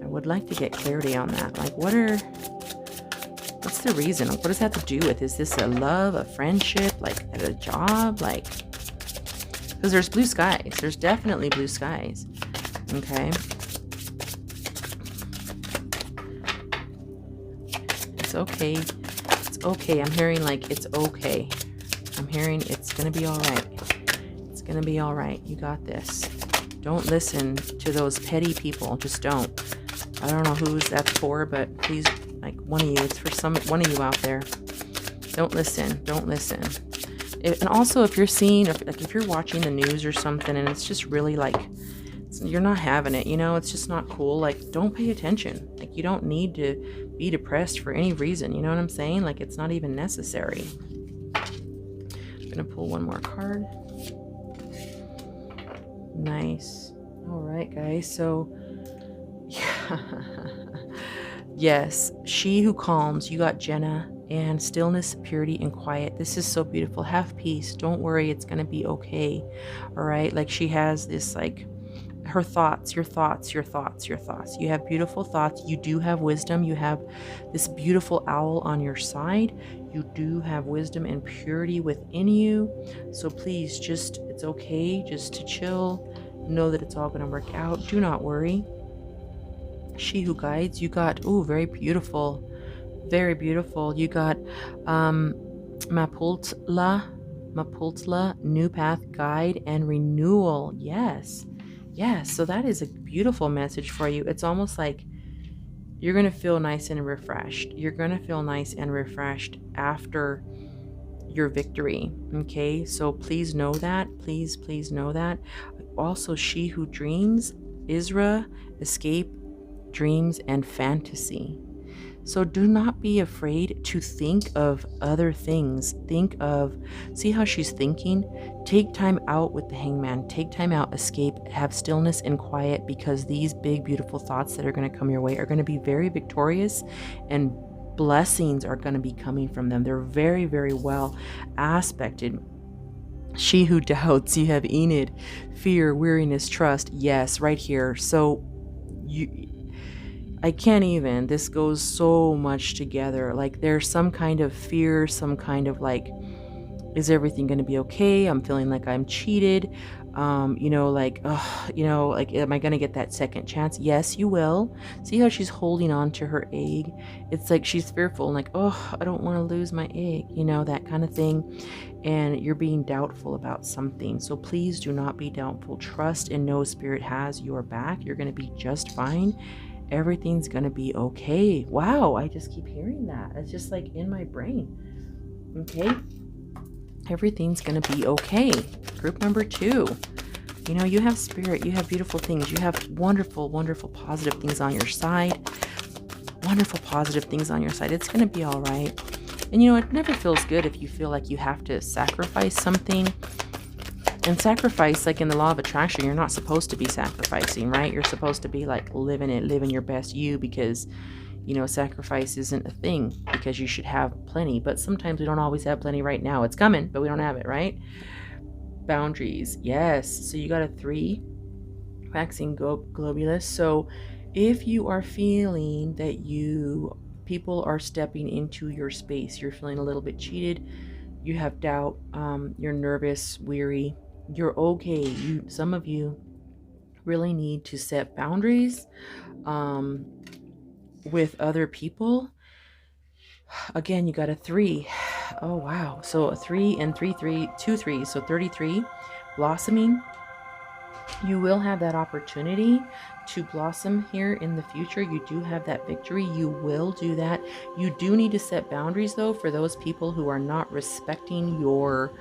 I would like to get clarity on that. Like, what's the reason? What does that have to do with? Is this a love, a friendship, like at a job? Like, because there's blue skies. There's definitely blue skies. Okay. It's okay. It's okay. I'm hearing like it's okay. I'm hearing it's going to be all right. It's going to be all right. You got this. Don't listen to those petty people. Just don't. I don't know who that's for, but please, like, one of you, it's for one of you out there. Don't listen. And also, if you're seeing, if you're watching the news or something, and it's just really like, you're not having it, it's just not cool. Like, don't pay attention. Like, you don't need to be depressed for any reason. You know what I'm saying? Like, it's not even necessary. I'm gonna pull one more card. Nice. All right, guys. So, yeah. Yes, she who calms. You got Jenna, and stillness, purity, and quiet. This is so beautiful. Have peace. Don't worry. It's going to be okay. All right. Like, she has this, like, her thoughts, your thoughts. You have beautiful thoughts. You do have wisdom. You have this beautiful owl on your side. You do have wisdom and purity within you. So please, it's okay just to chill. Know that it's all going to work out. Do not worry. She who guides. You got, very beautiful. Very beautiful. You got Mapultla, new path, guide, and renewal. Yes. So that is a beautiful message for you. It's almost like you're going to feel nice and refreshed. You're going to feel nice and refreshed after your victory. Okay, so please know that. Please know that. Also, she who dreams, Isra, escape, dreams, and fantasy. So do not be afraid to think of other things. See how she's thinking? Take time out with the Hangman. Take time out, escape, have stillness and quiet, because these big, beautiful thoughts that are going to come your way are going to be very victorious, and blessings are going to be coming from them. They're very, very well aspected. She who doubts, you have Enid, fear, weariness, trust. Yes, right here. So I can't even. This goes so much together. Like there's some kind of fear, some kind of like, is everything going to be okay? I'm feeling like I'm cheated. Am I going to get that second chance? Yes, you will. See how she's holding on to her egg? It's like she's fearful, like, I don't want to lose my egg, that kind of thing. And you're being doubtful about something. So please do not be doubtful. Trust and know Spirit has your back. You're going to be just fine. Everything's going to be okay. Wow, I just keep hearing that. It's just like in my brain. Okay. Everything's going to be okay. Group number 2. You have Spirit. You have beautiful things. You have wonderful, wonderful, positive things on your side. Wonderful, positive things on your side. It's going to be all right. And it never feels good if you feel like you have to sacrifice something. And sacrifice, like in the law of attraction, you're not supposed to be sacrificing, right? You're supposed to be like living your best you, because sacrifice isn't a thing, because you should have plenty. But sometimes we don't always have plenty. Right now it's coming, but we don't have it, right? Boundaries, yes. So you got a 3, waxing globulus. So if you are feeling that people are stepping into your space, you're feeling a little bit cheated, you have doubt, you're nervous, weary, you're okay. Some of you really need to set boundaries with other people. Again, you got a 3. Oh wow. So a 3 and 3 2 3, so 33. Blossoming. You will have that opportunity to blossom here in the future. You do have that victory. You will do that. You do need to set boundaries though for those people who are not respecting your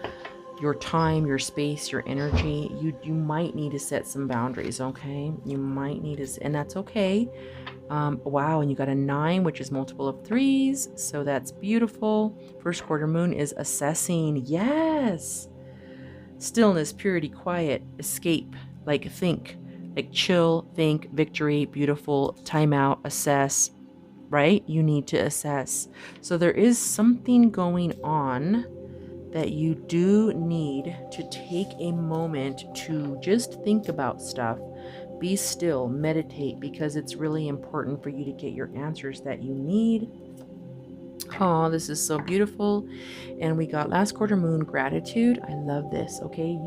time, your space, your energy. You might need to set some boundaries, okay? You might need to, and that's okay. Wow, and you got a 9, which is multiple of 3s, so that's beautiful. First quarter moon is assessing. Yes. Stillness, purity, quiet, escape, like think, like chill, think, victory, beautiful, time out, assess, right? You need to assess. So there is something going on that you do need to take a moment to just think about stuff. Be still, meditate, because it's really important for you to get your answers that you need. Oh, this is so beautiful. And we got last quarter moon gratitude. I love this. Okay,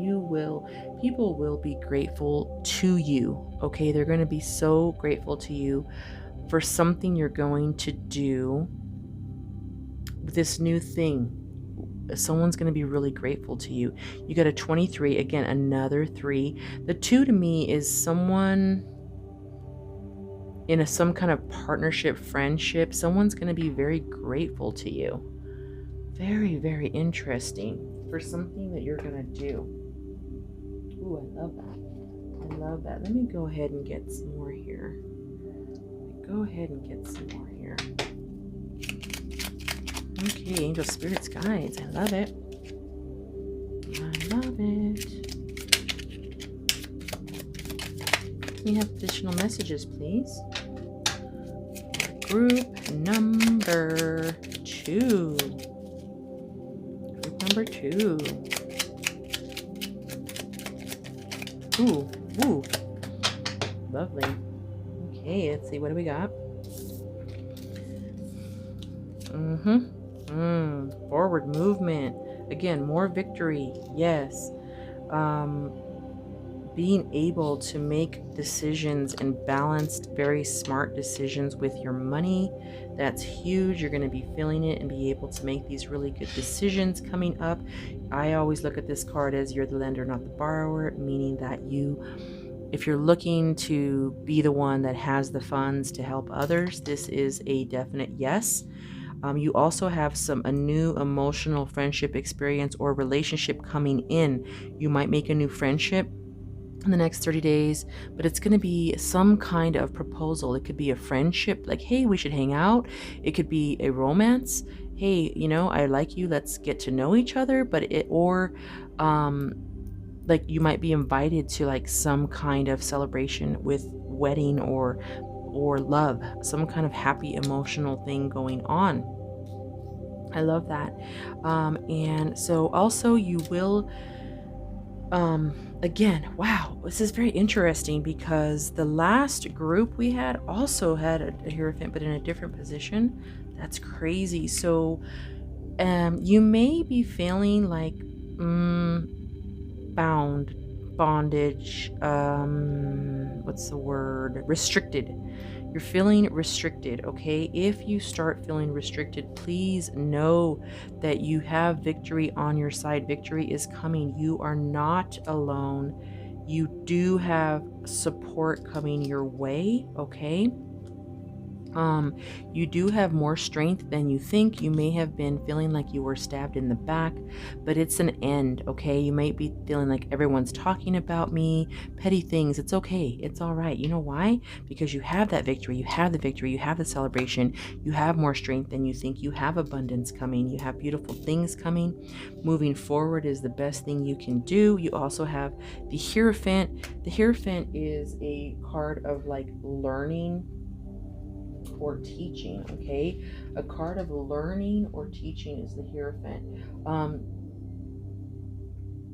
people will be grateful to you. Okay, they're going to be so grateful to you for something you're going to do, this new thing. Someone's going to be really grateful to you. You got a 23, again, another 3. The 2 to me is someone in some kind of partnership, friendship. Someone's going to be very grateful to you. Very, very interesting for something that you're going to do. Ooh, I love that. I love that. Let me go ahead and get some more here. Okay, angel spirits, guides. I love it. Can we have additional messages, please? Group number 2. Ooh. Lovely. Okay, let's see. What do we got? Forward movement. Again, more victory. Yes. Being able to make decisions and balanced, very smart decisions with your money. That's huge. You're going to be feeling it and be able to make these really good decisions coming up. I always look at this card as you're the lender, not the borrower, meaning that if you're looking to be the one that has the funds to help others, this is a definite yes. You also have a new emotional friendship experience or relationship coming in. You might make a new friendship in the next 30 days, but it's going to be some kind of proposal. It could be a friendship, like, hey, we should hang out. It could be a romance. Hey, I like you. Let's get to know each other. Like you might be invited to like some kind of celebration with wedding or love, some kind of happy emotional thing going on. I love that. And so also you will, again, wow, this is very interesting because the last group we had also had a Hierophant, but in a different position. That's crazy. So you may be feeling like bondage, what's the word? Restricted. You're feeling restricted, okay? If you start feeling restricted, please know that you have victory on your side. Victory is coming. You are not alone. You do have support coming your way, okay? You do have more strength than you think. You may have been feeling like you were stabbed in the back, but it's an end, okay? You might be feeling like everyone's talking about me, petty things. It's okay. It's all right. You know why? Because you have that victory. You have the victory. You have the celebration. You have more strength than you think. You have abundance coming. You have beautiful things coming. Moving forward is the best thing you can do. You also have the Hierophant. The Hierophant is a card of like learning or teaching, okay? A card of learning or teaching is the Hierophant.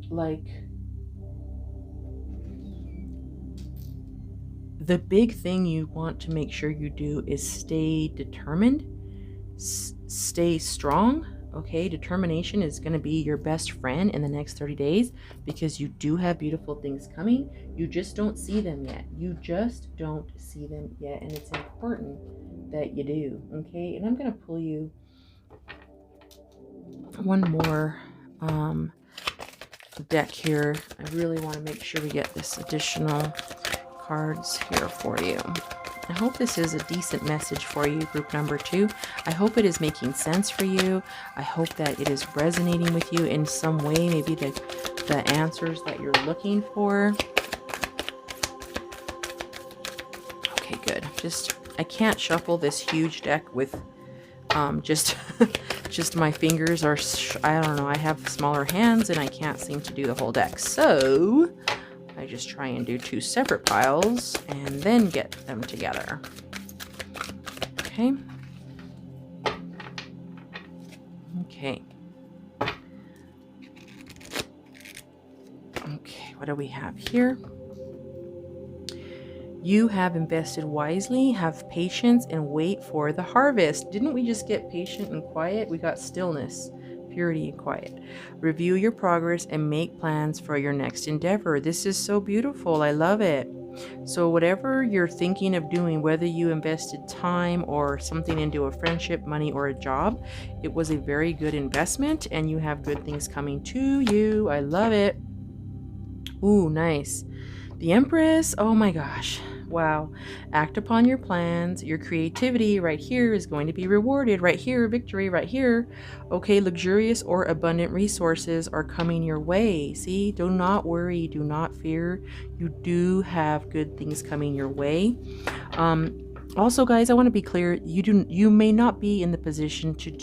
Like the big thing you want to make sure you do is stay determined, stay strong, okay? Determination is going to be your best friend in the next 30 days because you do have beautiful things coming. You just don't see them yet. You just don't see them yet, and it's important that you do, okay? And I'm going to pull you one more deck here. I really want to make sure we get this additional cards here for you. I hope this is a decent message for you, group number 2. I hope it is making sense for you. I hope that it is resonating with you in some way, maybe the answers that you're looking for. Okay, good. I can't shuffle this huge deck with just my fingers are, I don't know, I have smaller hands and I can't seem to do the whole deck. So I just try and do 2 separate piles and then get them together. Okay. Okay. Okay, what do we have here? You have invested wisely, have patience, and wait for the harvest. Didn't we just get patient and quiet? We got stillness, purity, and quiet. Review your progress and make plans for your next endeavor. This is so beautiful. I love it. So whatever you're thinking of doing, whether you invested time or something into a friendship, money, or a job, it was a very good investment and you have good things coming to you. I love it. Ooh, nice. The Empress. Oh my gosh. Wow. Act upon your plans. Your creativity right here is going to be rewarded. Right here, victory right here. Okay, luxurious or abundant resources are coming your way. See, do not worry. Do not fear. You do have good things coming your way. Also, guys, I want to be clear. You may not be in the position to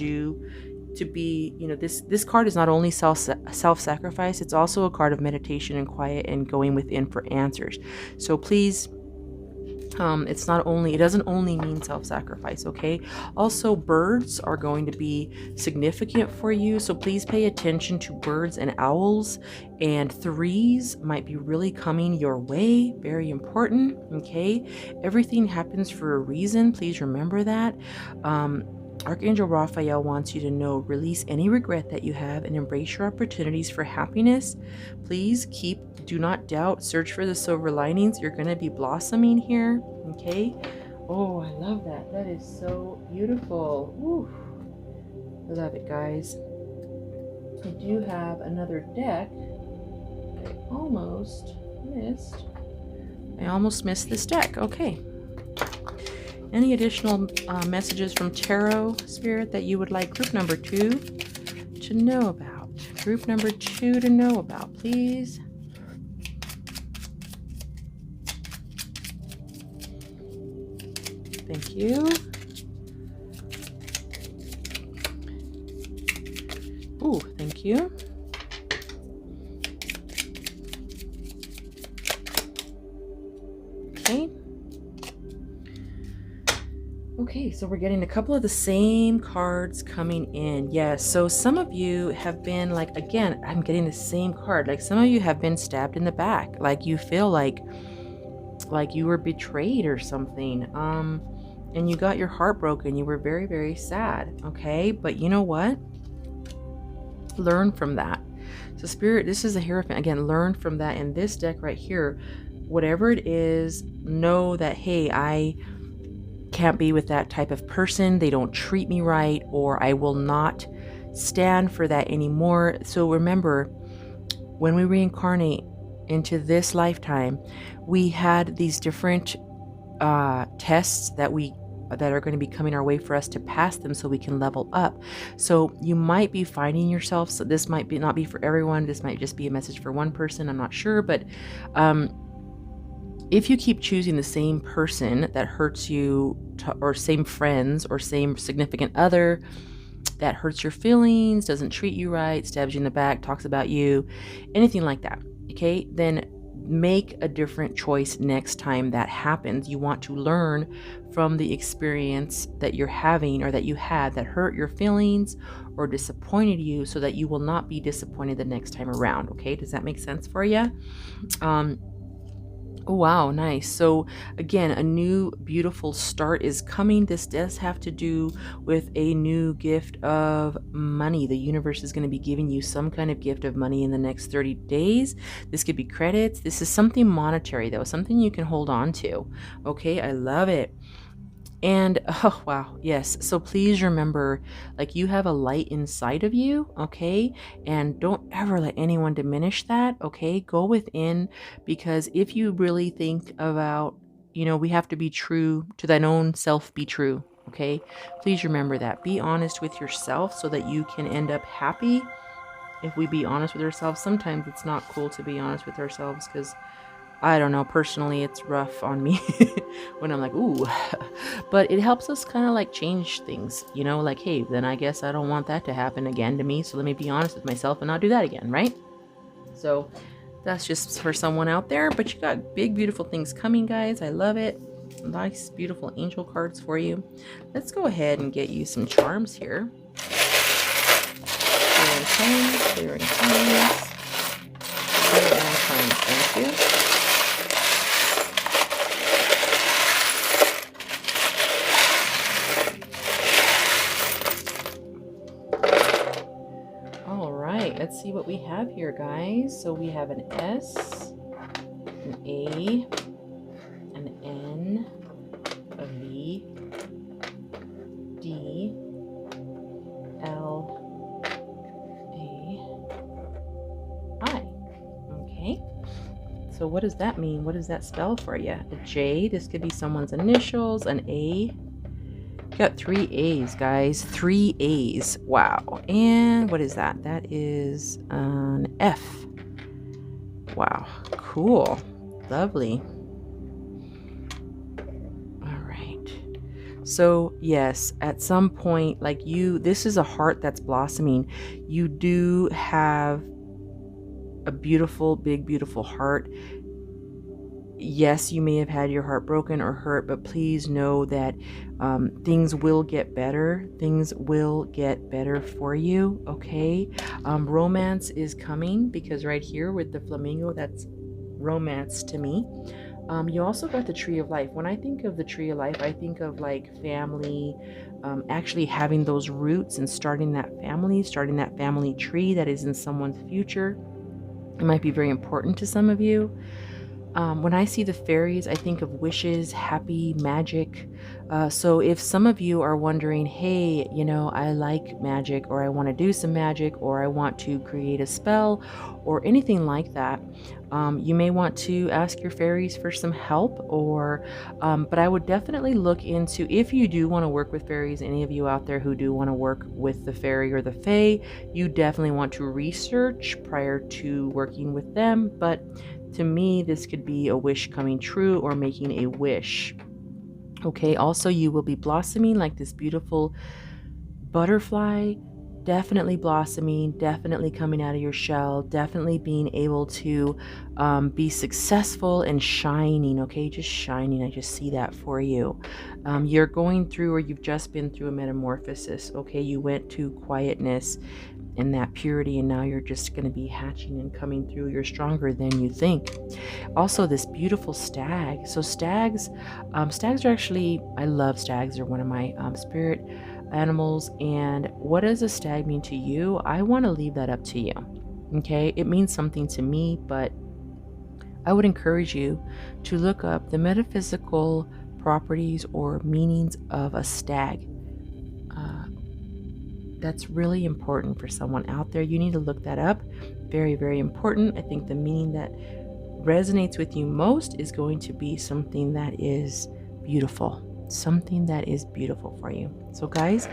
be, this card is not only self-sacrifice, it's also a card of meditation and quiet and going within for answers. So please, it doesn't only mean self-sacrifice, okay? Also, birds are going to be significant for you, so please pay attention to birds and owls, and 3s might be really coming your way. Very important, okay? Everything happens for a reason. Please remember that. Archangel Raphael wants you to know, release any regret that you have and embrace your opportunities for happiness. Please do not doubt, search for the silver linings. You're going to be blossoming here, okay? Oh, I love that. That is so beautiful. Woo. I love it, guys. I do have another deck. I almost missed this deck. Okay. Any additional messages from Tarot Spirit that you would like group number 2 to know about? Group number 2 to know about, please. Thank you. Ooh, thank you. Okay. Okay, so we're getting a couple of the same cards coming in. Yes, so some of you have been like, again, I'm getting the same card. Like some of you have been stabbed in the back. Like you feel like you were betrayed or something. And you got your heart broken. You were very, very sad. Okay, but you know what? Learn from that. So Spirit, this is a Hierophant. Again, learn from that. In this deck right here, whatever it is, know that, hey, I can't be with that type of person. They don't treat me right, or I will not stand for that anymore. So remember, when we reincarnate into this lifetime, we had these different tests that are going to be coming our way for us to pass them so we can level up. So you might be finding yourself, so this might not be for everyone, this might just be a message for one person, I'm not sure, but if you keep choosing the same person that hurts you, or same friends, or same significant other that hurts your feelings, doesn't treat you right, stabs you in the back, talks about you, anything like that, okay, then make a different choice next time that happens. You want to learn from the experience that you're having, or that you had, that hurt your feelings or disappointed you, so that you will not be disappointed the next time around. Okay, does that make sense for you? Oh, wow, nice. So again, a new beautiful start is coming. This does have to do with a new gift of money. The universe is going to be giving you some kind of gift of money in the next 30 days. This could be credits. This is something monetary though, something you can hold on to. Okay, I love it. And oh wow, yes, so please remember, like, you have a light inside of you, okay, and don't ever let anyone diminish that. Okay, go within, because if you really think about, we have to be true to thine own self, be true. Okay, please remember that. Be honest with yourself so that you can end up happy. If we be honest with ourselves, sometimes it's not cool to be honest with ourselves, because I don't know, personally, it's rough on me when I'm like, ooh, but it helps us kind of like change things, like, hey, then I guess I don't want that to happen again to me. So let me be honest with myself and not do that again, right? So that's just for someone out there, but you got big, beautiful things coming, guys. I love it. Nice, beautiful angel cards for you. Let's go ahead and get you some charms here. Clear and cleanse, clear and cleanse, clear and cleanse. Thank you. Let's see what we have here, guys. So we have an S, an A, an N, a V, D, L, A, I. Okay. So what does that mean? What does that spell for you? A J, this could be someone's initials. An A. Got 3 A's, guys. 3 A's. Wow. And what is that? That is an F. Wow. Cool. Lovely. All right. So, yes, at some point, like this is a heart that's blossoming. You do have a beautiful, big, beautiful heart. Yes, you may have had your heart broken or hurt, but please know that things will get better. Things will get better for you, okay? Romance is coming, because right here with the flamingo, that's romance to me. You also got the Tree of Life. When I think of the Tree of Life, I think of like family, actually having those roots and starting that family tree that is in someone's future. It might be very important to some of you. When I see the fairies, I think of wishes, happy, magic. So if some of you are wondering, hey, you know, I like magic, or I want to do some magic, or I want to create a spell, or anything like that, you may want to ask your fairies for some help. But I would definitely look into, if you do want to work with fairies, any of you out there who do want to work with the fairy or the fae, you definitely want to research prior to working with them. But to me, this could be a wish coming true or making a wish. Okay, also, you will be blossoming like this beautiful butterfly, definitely blossoming, definitely coming out of your shell, definitely being able to be successful and shining. Okay, just shining. I just see that for you. You're going through, or you've just been through, a metamorphosis. Okay, you went to quietness and that purity, and now you're just going to be hatching and coming through. You're stronger than you think. Also, this beautiful stag. So stags are actually, I love stags. They're one of my spirit animals. And what does a stag mean to you? I want to leave that up to you. Okay, it means something to me, but I would encourage you to look up the metaphysical properties or meanings of a stag. That's really important for someone out there. You need to look that up. Very, very important. I think the meaning that resonates with you most is going to be something that is beautiful. Something that is beautiful for you. So guys,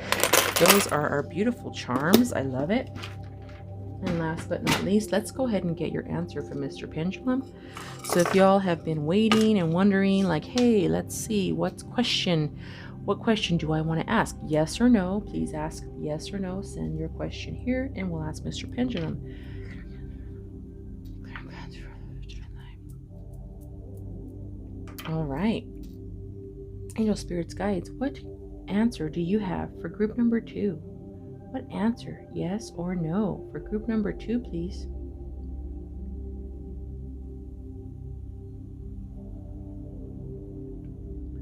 those are our beautiful charms. I love it. And last but not least, let's go ahead and get your answer from Mr. Pendulum. So if y'all have been waiting and wondering, like, hey, let's see, what question do I want to ask? Yes or no? Please ask yes or no. Send your question here and we'll ask Mr. Pendulum. All right. Angel Spirits Guides, what answer do you have for group number 2? What answer? Yes or no? For group number 2, please.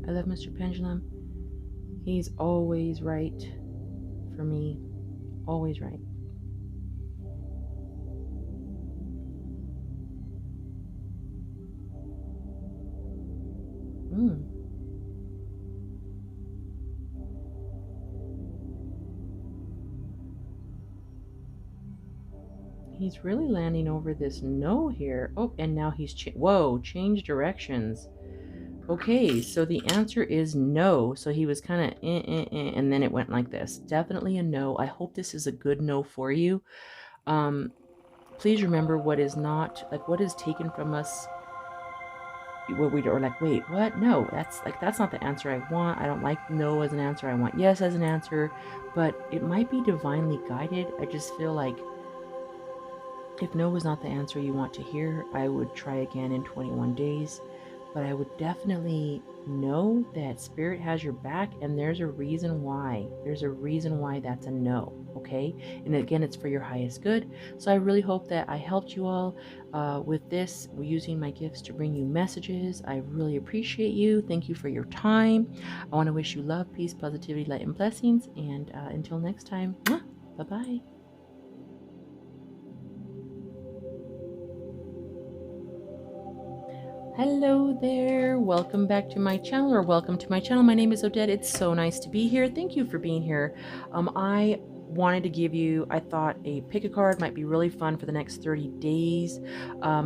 I love Mr. Pendulum. He's always right for me. Always right. He's really landing over this no here. Oh, and now he's changed directions. Okay, so the answer is no. So he was kind of and then it went like this. Definitely a no. I hope this is a good no for you. Please remember, what is not, like, what is taken from us, what we are like, wait, what? No, that's not the answer I want. I don't like no as an answer. I want yes as an answer, but it might be divinely guided. I just feel like if no was not the answer you want to hear, I would try again in 21 days. But I would definitely know that Spirit has your back, and there's a reason why. There's a reason why that's a no, okay? And again, it's for your highest good. So I really hope that I helped you all with this, using my gifts to bring you messages. I really appreciate you. Thank you for your time. I want to wish you love, peace, positivity, light, and blessings. And until next time, bye-bye. Hello there, welcome back to my channel, or welcome to my channel. My name is Odette. It's so nice to be here. Thank you for being here. I wanted to give you, I thought a pick a card might be really fun for the next 30 days.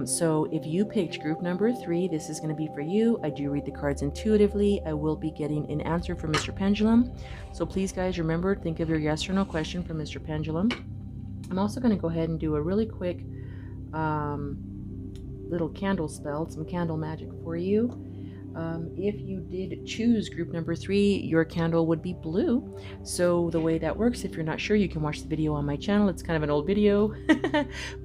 So if you picked group number 3, this is going to be for you. I do read the cards intuitively. I will be getting an answer from Mr. Pendulum. So please guys, remember, think of your yes or no question from Mr. Pendulum. I'm also going to go ahead and do a really quick little candle spell, some candle magic for you. If you did choose group number 3, your candle would be blue. So the way that works, if you're not sure, you can watch the video on my channel. It's kind of an old video.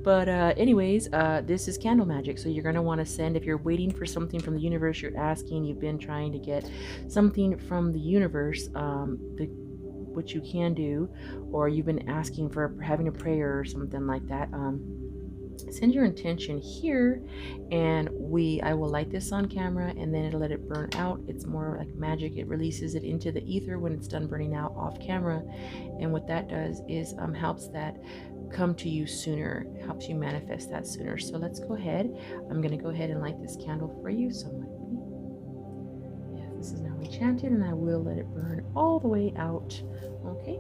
But anyways, this is candle magic. So you're going to want to send, if you're waiting for something from the universe, you're asking, you've been trying to get something from the universe, what you can do, or you've been asking for having a prayer or something like that, send your intention here, and I will light this on camera, and then it'll let it burn out. It's more like magic. It releases it into the ether when it's done burning out off camera, and what that does is helps that come to you sooner, helps you manifest that sooner. So let's go ahead. I'm going to go ahead and light this candle for you. So yes, this is now enchanted, and I will let it burn all the way out. Okay.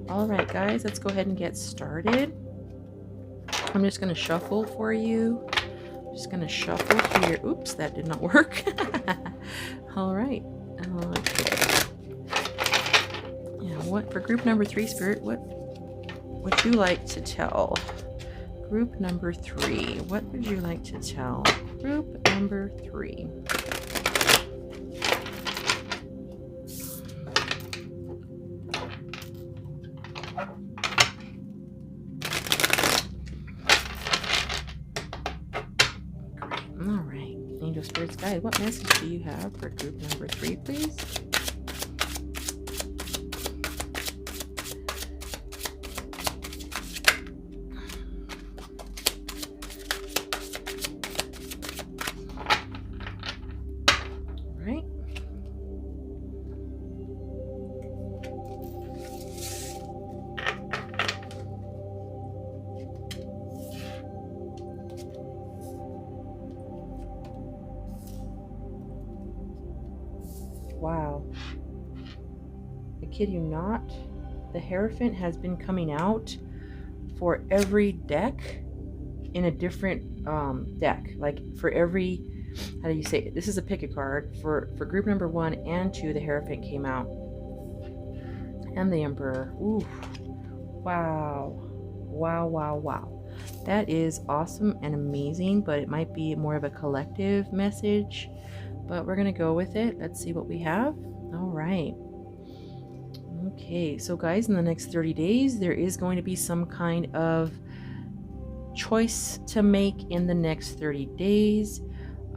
All right, guys, let's go ahead and get started. I'm just going to shuffle for you. Just going to shuffle through your, oops, that did not work. All right. Yeah, what for group number 3, Spirit, what would you like to tell? Group number 3, what would you like to tell? Group number 3. All right, Angel Spirits Guide, what message do you have for group number 3, please? Right. Wow. I kid you not, the Hierophant has been coming out for every deck in a different deck. Like for every, how do you say it? This is a pick a card. For group number 1 and 2, the Hierophant came out. And the Emperor. Ooh. Wow. Wow, wow, wow. That is awesome and amazing, but it might be more of a collective message. But we're going to go with it. Let's see what we have. All right. Okay, so guys, in the next 30 days, there is going to be some kind of choice to make in the next 30 days.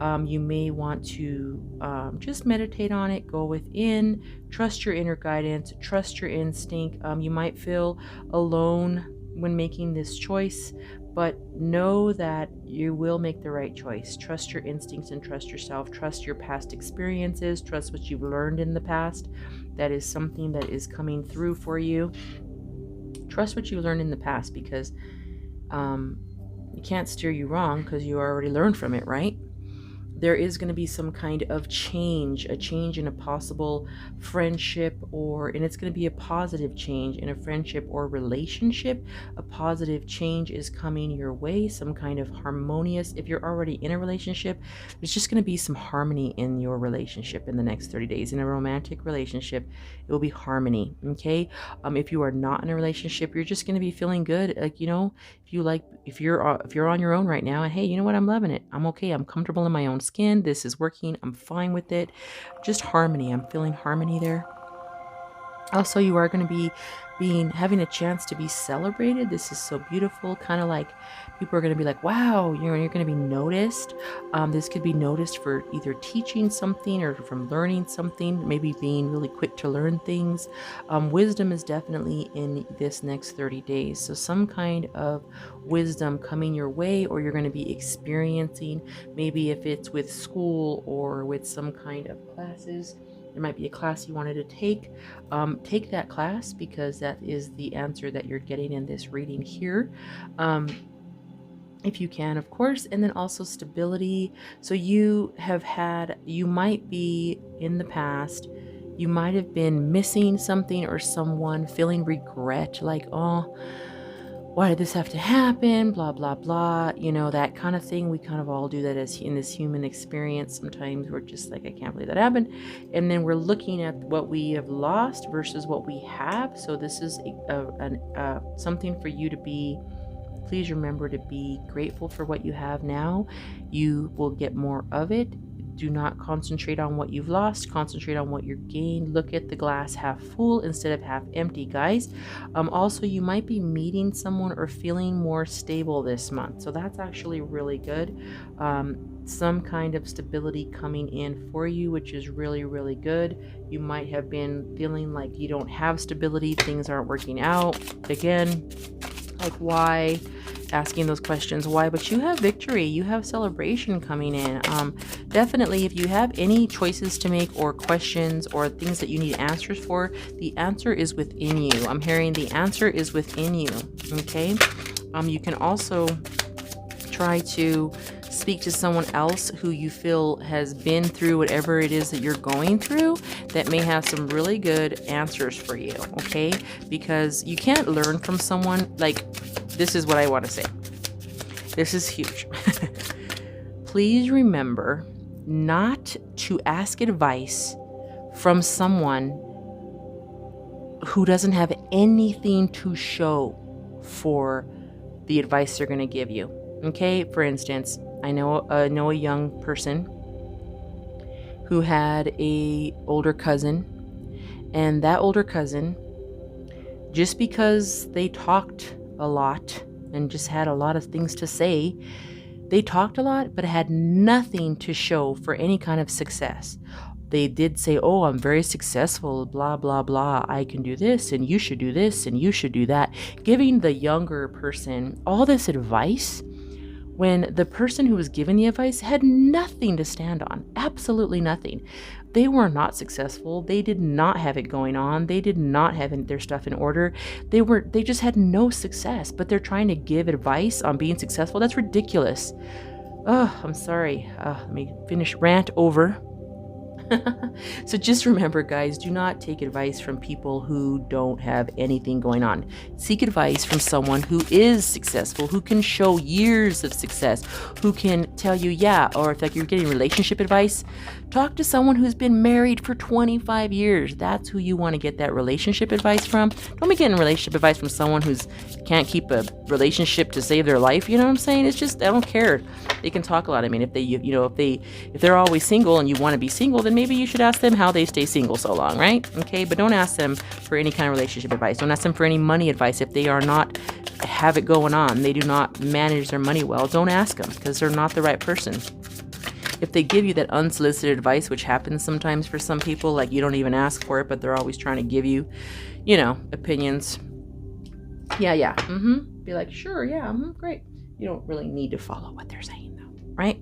You may want to just meditate on it, go within, trust your inner guidance, trust your instinct. You might feel alone when making this choice, but know that you will make the right choice. Trust your instincts and trust yourself. Trust your past experiences. Trust what you've learned in the past. That is something that is coming through for you. Trust what you learned in the past, because it can't steer you wrong because you already learned from it, right? There is going to be some kind of change, a change in a possible friendship, and it's going to be a positive change in a friendship or relationship. A positive change is coming your way, some kind of harmonious. If you're already in a relationship, there's just going to be some harmony in your relationship in the next 30 days. In a romantic relationship, it will be harmony. Okay. If you are not in a relationship, you're just going to be feeling good. Like, you know, if you're on your own right now, and hey, you know what, I'm loving it. I'm okay. I'm comfortable in my own skin. This is working. I'm fine with it. Just harmony. I'm feeling harmony there. Also, you are going to be having a chance to be celebrated. This is so beautiful. Kind of like people are going to be like, wow, you're going to be noticed. This could be noticed for either teaching something or from learning something, maybe being really quick to learn things. Wisdom is definitely in this next 30 days. So some kind of wisdom coming your way, or you're going to be experiencing, maybe if it's with school or with some kind of classes. There might be a class you wanted to take. Take that class, because that is the answer that you're getting in this reading here. If you can, of course. And then also stability. So you might be in the past, you might have been missing something or someone, feeling regret, like, oh, why did this have to happen? Blah, blah, blah. You know, that kind of thing. We kind of all do that as in this human experience. Sometimes we're just like, I can't believe that happened. And then we're looking at what we have lost versus what we have. So this is something for you to be, please remember to be grateful for what you have now. You will get more of it. Do not concentrate on what you've lost. Concentrate on what you're gained. Look at the glass half full instead of half empty, guys. Also, you might be meeting someone or feeling more stable this month. So that's actually really good. Some kind of stability coming in for you, which is really, really good. You might have been feeling like you don't have stability. Things aren't working out. Again, Like, why? Asking those questions, why? But you have victory, you have celebration coming in. Definitely, if you have any choices to make or questions or things that you need answers for, the answer is within you. I'm hearing the answer is within you. Okay. You can also try to speak to someone else who you feel has been through whatever it is that you're going through, that may have some really good answers for you. Okay. Because you can't learn from someone. Like, this is what I want to say. This is huge. Please remember not to ask advice from someone who doesn't have anything to show for the advice they're going to give you. Okay? For instance, I know a young person who had a older cousin, and that older cousin, just because they talked a lot and just had a lot of things to say, they talked a lot but had nothing to show for any kind of success. They did say, oh, I'm very successful, blah blah blah, I can do this and you should do this and you should do that, giving the younger person all this advice when the person who was giving the advice had nothing to stand on. Absolutely nothing. They were not successful. They did not have it going on. They did not have their stuff in order. They just had no success, but they're trying to give advice on being successful. That's ridiculous. Oh, I'm sorry. Let me finish rant over. So just remember, guys, do not take advice from people who don't have anything going on. Seek advice from someone who is successful, who can show years of success, who can tell you, yeah, or if like you're getting relationship advice, talk to someone who's been married for 25 years. That's who you want to get that relationship advice from. Don't be getting relationship advice from someone who's can't keep a relationship to save their life. You know what I'm saying? It's just, I don't care. They can talk a lot. I mean, if they're always single and you want to be single, then maybe you should ask them how they stay single so long, right? Okay, but don't ask them for any kind of relationship advice. Don't ask them for any money advice if they are not have it going on. They do not manage their money well. Don't ask them because they're not the right person. If they give you that unsolicited advice, which happens sometimes for some people, like you don't even ask for it, but they're always trying to give you, opinions. Yeah. Be like, sure, yeah, great. You don't really need to follow what they're saying, though, right?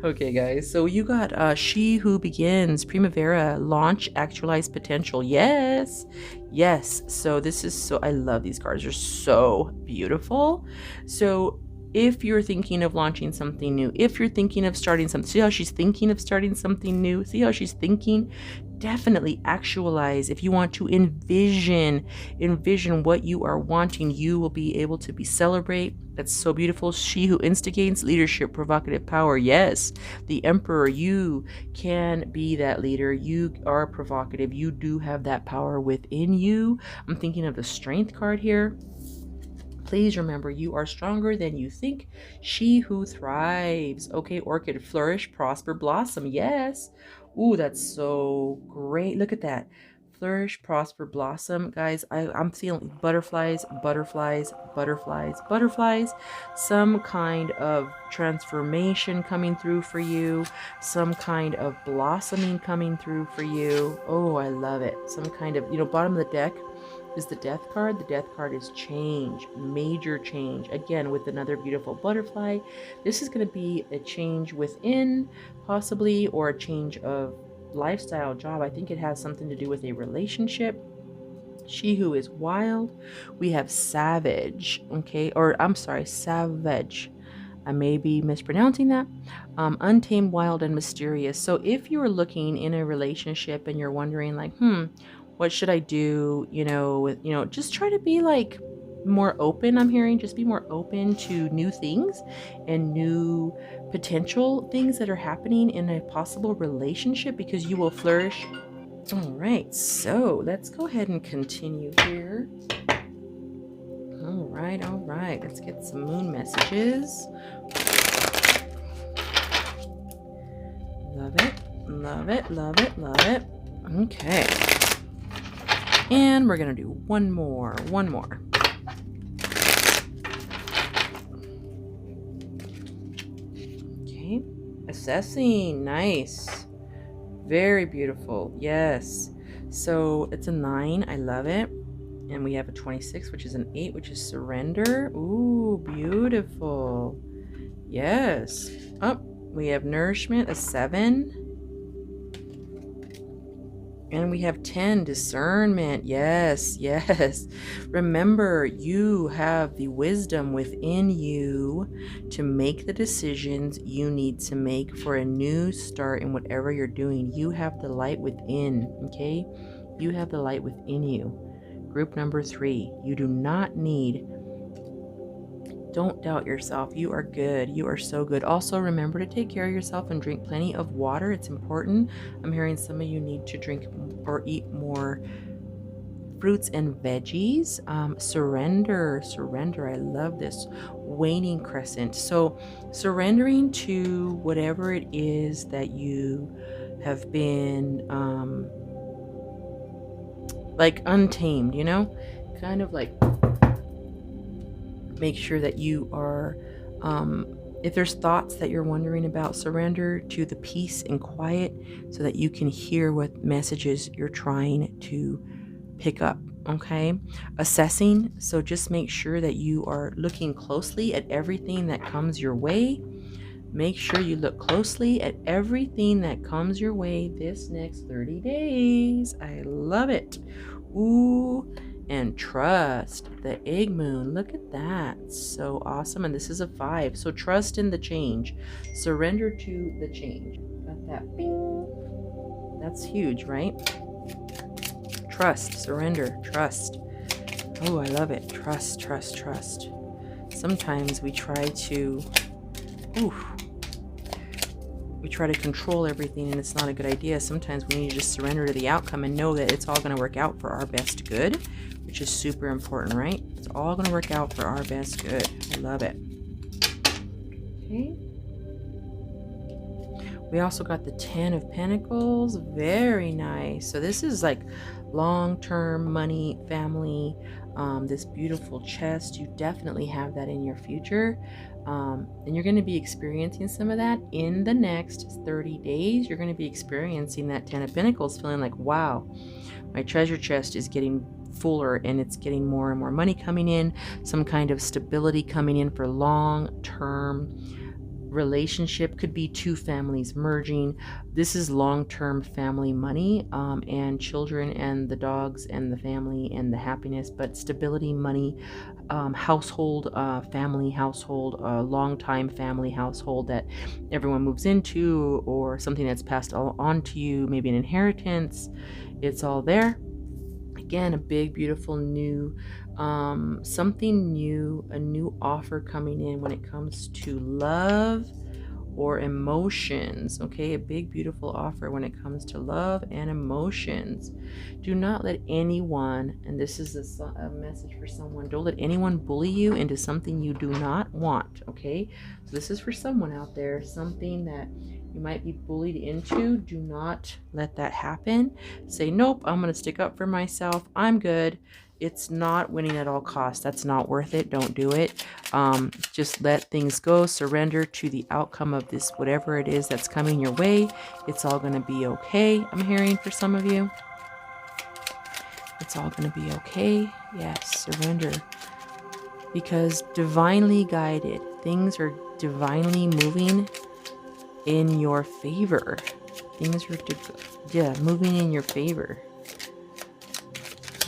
Okay, guys. So you got She Who Begins, Primavera, Launch, Actualize Potential. Yes. So this is I love these cards. They're so beautiful. So if you're thinking of launching something new, if you're thinking of starting something, see how she's thinking of starting something new? See how she's thinking? Definitely actualize. If you want to envision what you are wanting, you will be able to celebrate. That's so beautiful. She Who Instigates, Leadership, Provocative Power. Yes, the Emperor. You can be that leader. You are provocative. You do have that power within you. I'm thinking of the Strength card here. Please remember, you are stronger than you think. She Who Thrives. Okay, Orchid, Flourish, Prosper, Blossom. Yes. Ooh, that's so great. Look at that. Flourish, prosper, blossom. Guys, I'm feeling butterflies. Some kind of transformation coming through for you. Some kind of blossoming coming through for you. Oh, I love it. Some kind of, bottom of the deck is the Death card. The Death card is change, major change. Again, with another beautiful butterfly. This is going to be a change within, possibly, or a change of lifestyle, job. I think it has something to do with a relationship. She Who Is Wild. We have Savage, okay? Or I'm sorry, Savage. I may be mispronouncing that. Untamed, Wild, and Mysterious. So if you're looking in a relationship and you're wondering like, what should I do? Just try to be like more open. I'm hearing just be more open to new things and new potential things that are happening in a possible relationship, because you will flourish. All right, so let's go ahead and continue here. All right, let's get some moon messages. Love it. Okay, and we're gonna do one more. Okay, assessing. Nice, very beautiful. Yes, so it's a 9. I love it. And we have a 26, which is an 8, which is surrender. Ooh, beautiful. Yes. Oh, we have nourishment, a 7. And we have 10, discernment. Yes, yes. Remember, you have the wisdom within you to make the decisions you need to make for a new start in whatever you're doing. You have the light within, okay? You have the light within you. Group number 3, you do not need. Don't doubt yourself. You are good. You are so good. Also, remember to take care of yourself and drink plenty of water. It's important. I'm hearing some of you need to drink or eat more fruits and veggies. Surrender. I love this. Waning crescent. So, surrendering to whatever it is that you have been like untamed, you know? Kind of like make sure that you are, if there's thoughts that you're wondering about, surrender to the peace and quiet so that you can hear what messages you're trying to pick up. Okay. Assessing. So just make sure that you are looking closely at everything that comes your way. Make sure you look closely at everything that comes your way this next 30 days. I love it. Ooh. And trust the egg moon. Look at that. So awesome. And this is a 5. So trust in the change. Surrender to the change. Got that. Bing. That's huge, right? Trust. Surrender. Trust. Oh, I love it. Trust. Sometimes we try to control everything, and it's not a good idea. Sometimes we need to just surrender to the outcome and know that it's all going to work out for our best good, which is super important, right? It's all going to work out for our best good. I love it. Okay. We also got the 10 of Pentacles. Very nice. So this is like long-term money, family, this beautiful chest. You definitely have that in your future. And you're going to be experiencing some of that in the next 30 days. You're going to be experiencing that 10 of Pentacles, feeling like, wow, my treasure chest is getting fuller and it's getting more and more money coming in, some kind of stability coming in for long-term relationship. Could be 2 families merging. This is long-term family money, and children and the dogs and the family and the happiness, but stability, money, household, family household, long-time family household that everyone moves into, or something that's passed on to you, maybe an inheritance. It's all there. Again, a big, beautiful new, something new, a new offer coming in when it comes to love or emotions. Okay, a big, beautiful offer when it comes to love and emotions. Do not let anyone, and this is a message for someone, don't let anyone bully you into something you do not want. Okay, so this is for someone out there, something that you might be bullied into. Do not let that happen. Say, nope, I'm going to stick up for myself. I'm good. It's not winning at all costs. That's not worth it. Don't do it. Just let things go. Surrender to the outcome of this, whatever it is that's coming your way. It's all going to be okay. I'm hearing for some of you. It's all going to be okay. Yes, surrender. Because divinely guided, things are divinely moving in your favor. Things are moving in your favor.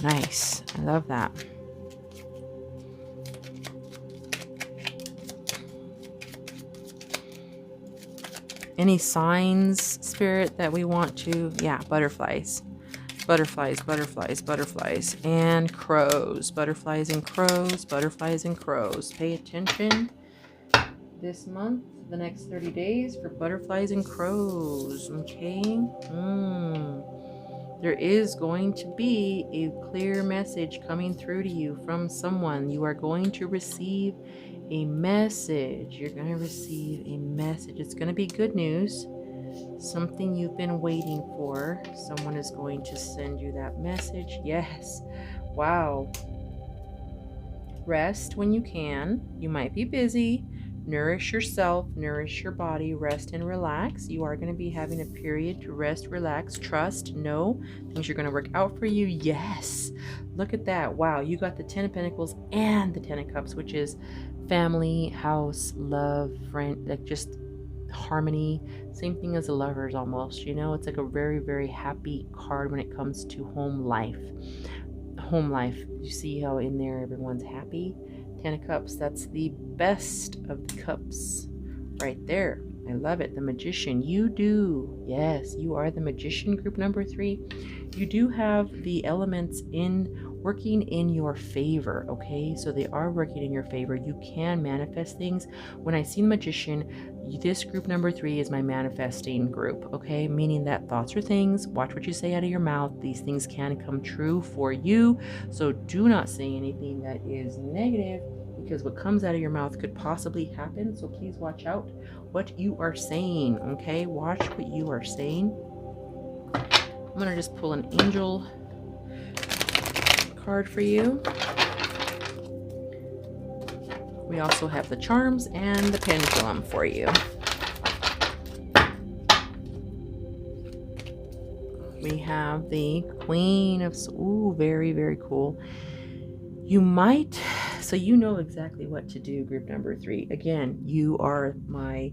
Nice. I love that. Any signs, Spirit, that we want to? Yeah, butterflies. Butterflies, butterflies, butterflies. And crows. Butterflies and crows. Butterflies and crows. Pay attention this month, the next 30 days, for butterflies and crows. Okay? There is going to be a clear message coming through to you from someone. You are going to receive a message. You're going to receive a message. It's going to be good news. Something you've been waiting for. Someone is going to send you that message. Yes. Wow. Rest when you can. You might be busy. Nourish yourself, nourish your body, rest and relax. You are going to be having a period to rest, relax, trust, know things are going to work out for you. Yes. Look at that. Wow. You got the 10 of Pentacles and the 10 of Cups, which is family, house, love, friend, like just harmony. Same thing as the Lovers almost. You know, it's like a very, very happy card when it comes to home life. Home life. You see how in there everyone's happy? 10 of Cups, that's the best of the cups right there. I love it. The Magician, you do. Yes, you are the Magician, group number 3. You do have the elements working in your favor, okay? So they are working in your favor. You can manifest things. When I see the Magician, this group number 3 is my manifesting group, okay? Meaning that thoughts are things. Watch what you say out of your mouth. These things can come true for you. So do not say anything that is negative, because what comes out of your mouth could possibly happen. So please watch out what you are saying, okay? Watch what you are saying. I'm going to just pull an angel card for you. We also have the charms and the pendulum for you. We have the Queen of, ooh, very, very cool. You might, so you know exactly what to do, group number 3. Again, you are my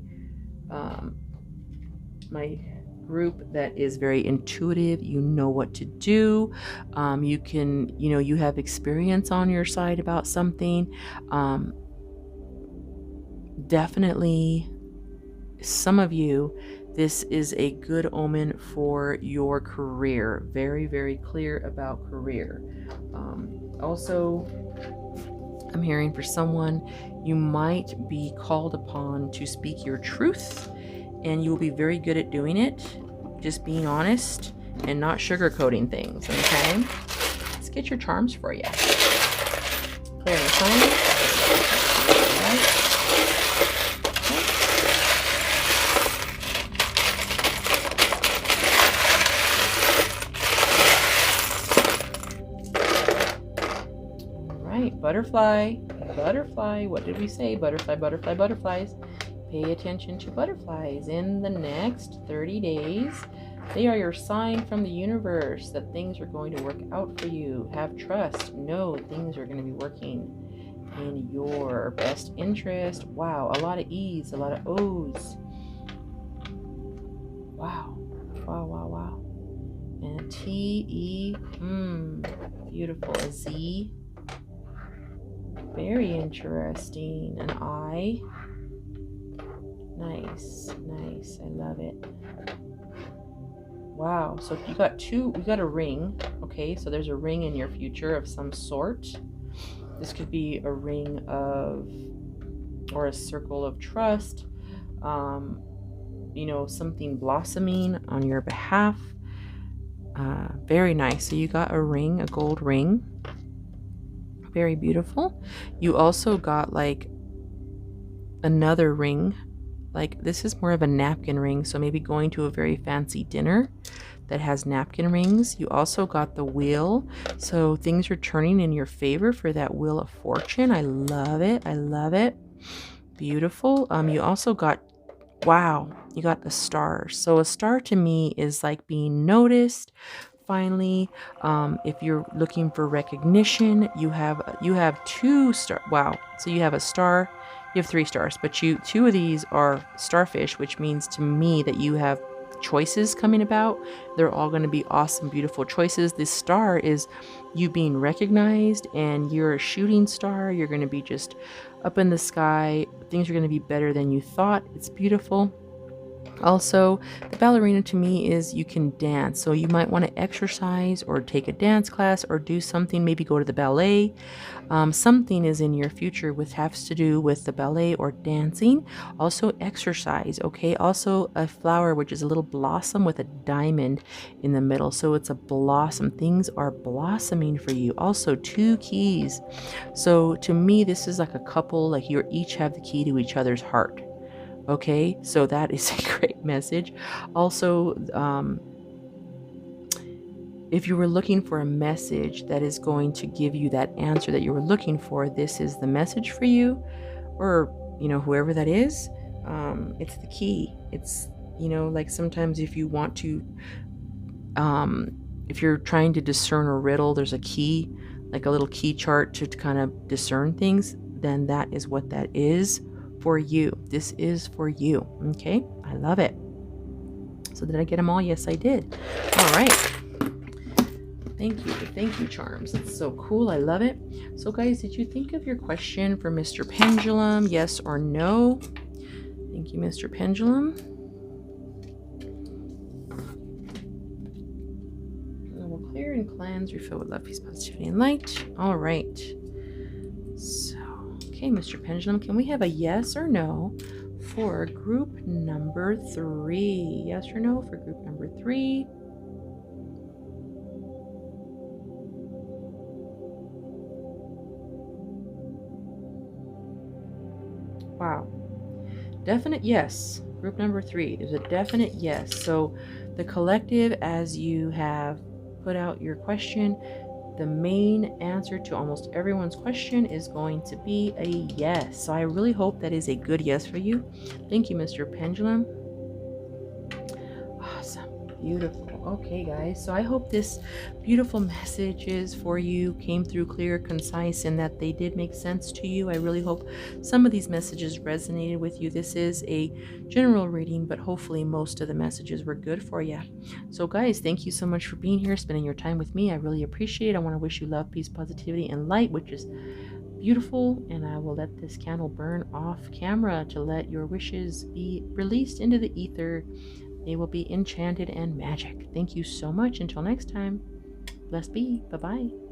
my group that is very intuitive. You know what to do. You can, you know, you have experience on your side about something. Definitely, some of you, this is a good omen for your career. Very, very clear about career. Also, I'm hearing for someone, you might be called upon to speak your truth, and you will be very good at doing it. Just being honest and not sugarcoating things, okay? Let's get your charms for you. Clear and shiny. Butterfly, butterfly, what did we say? Butterfly, butterfly, butterflies. Pay attention to butterflies. In the next 30 days, they are your sign from the universe that things are going to work out for you. Have trust. Know things are going to be working in your best interest. Wow, a lot of E's, a lot of O's. Wow, wow, wow, wow. And a T, E, beautiful. A Z. Very interesting. An I. Nice, nice. I love it. Wow. So you got we got a ring. Okay, so there's a ring in your future of some sort. This could be a ring of, or a circle of trust. You know, something blossoming on your behalf. Very nice. So you got a ring, a gold ring. Very beautiful. You also got like another ring, like this is more of a napkin ring, so maybe going to a very fancy dinner that has napkin rings. You also got the wheel, so things are turning in your favor for that wheel of fortune. I love it. I love it. Beautiful. You also got, wow, you got the stars. So a star to me is like being noticed. Finally, if you're looking for recognition, you have 2 stars. Wow. So you have a star, you have 3 stars, but 2 of these are starfish, which means to me that you have choices coming about. They're all going to be awesome, beautiful choices. This star is you being recognized, and you're a shooting star. You're going to be just up in the sky. Things are going to be better than you thought. It's beautiful. Also, the ballerina to me is you can dance, so you might want to exercise or take a dance class or do something, maybe go to the ballet. Something is in your future which has to do with the ballet or dancing. Also exercise, okay? Also a flower, which is a little blossom with a diamond in the middle, so it's a blossom. Things are blossoming for you. Also 2 keys. So to me, this is like a couple, like you each have the key to each other's heart. Okay, so that is a great message. Also, if you were looking for a message that is going to give you that answer that you were looking for, this is the message for you. Or you know, whoever that is, it's the key. It's, you know, like sometimes if you want to, if you're trying to discern a riddle, there's a key, like a little key chart to kind of discern things, then that is what that is for you. This is for you. Okay, I love it. So did I get them all? Yes, I did. All right. Thank you, charms. It's so cool. I love it. So guys, did you think of your question for Mr. Pendulum? Yes or no? Thank you, Mr. Pendulum. We'll clear and cleanse, refill with love, peace, positivity, and light. All right. So, okay, Mr. Pendulum, can we have a yes or no for group number 3? Yes or no for group number 3? Wow. Definite yes. Group number 3. There's a definite yes. So the collective, as you have put out your question, the main answer to almost everyone's question is going to be a yes. So I really hope that is a good yes for you. Thank you, Mr. Pendulum. Awesome. Beautiful. Okay, guys. So I hope this beautiful messages for you came through clear, concise, and that they did make sense to you. I really hope some of these messages resonated with you. This is a general reading, but hopefully most of the messages were good for you. So guys, thank you so much for being here, spending your time with me. I really appreciate it. I want to wish you love, peace, positivity, and light, which is beautiful. And I will let this candle burn off camera to let your wishes be released into the ether. They will be enchanted and magic. Thank you so much. Until next time, blessed be. Bye-bye.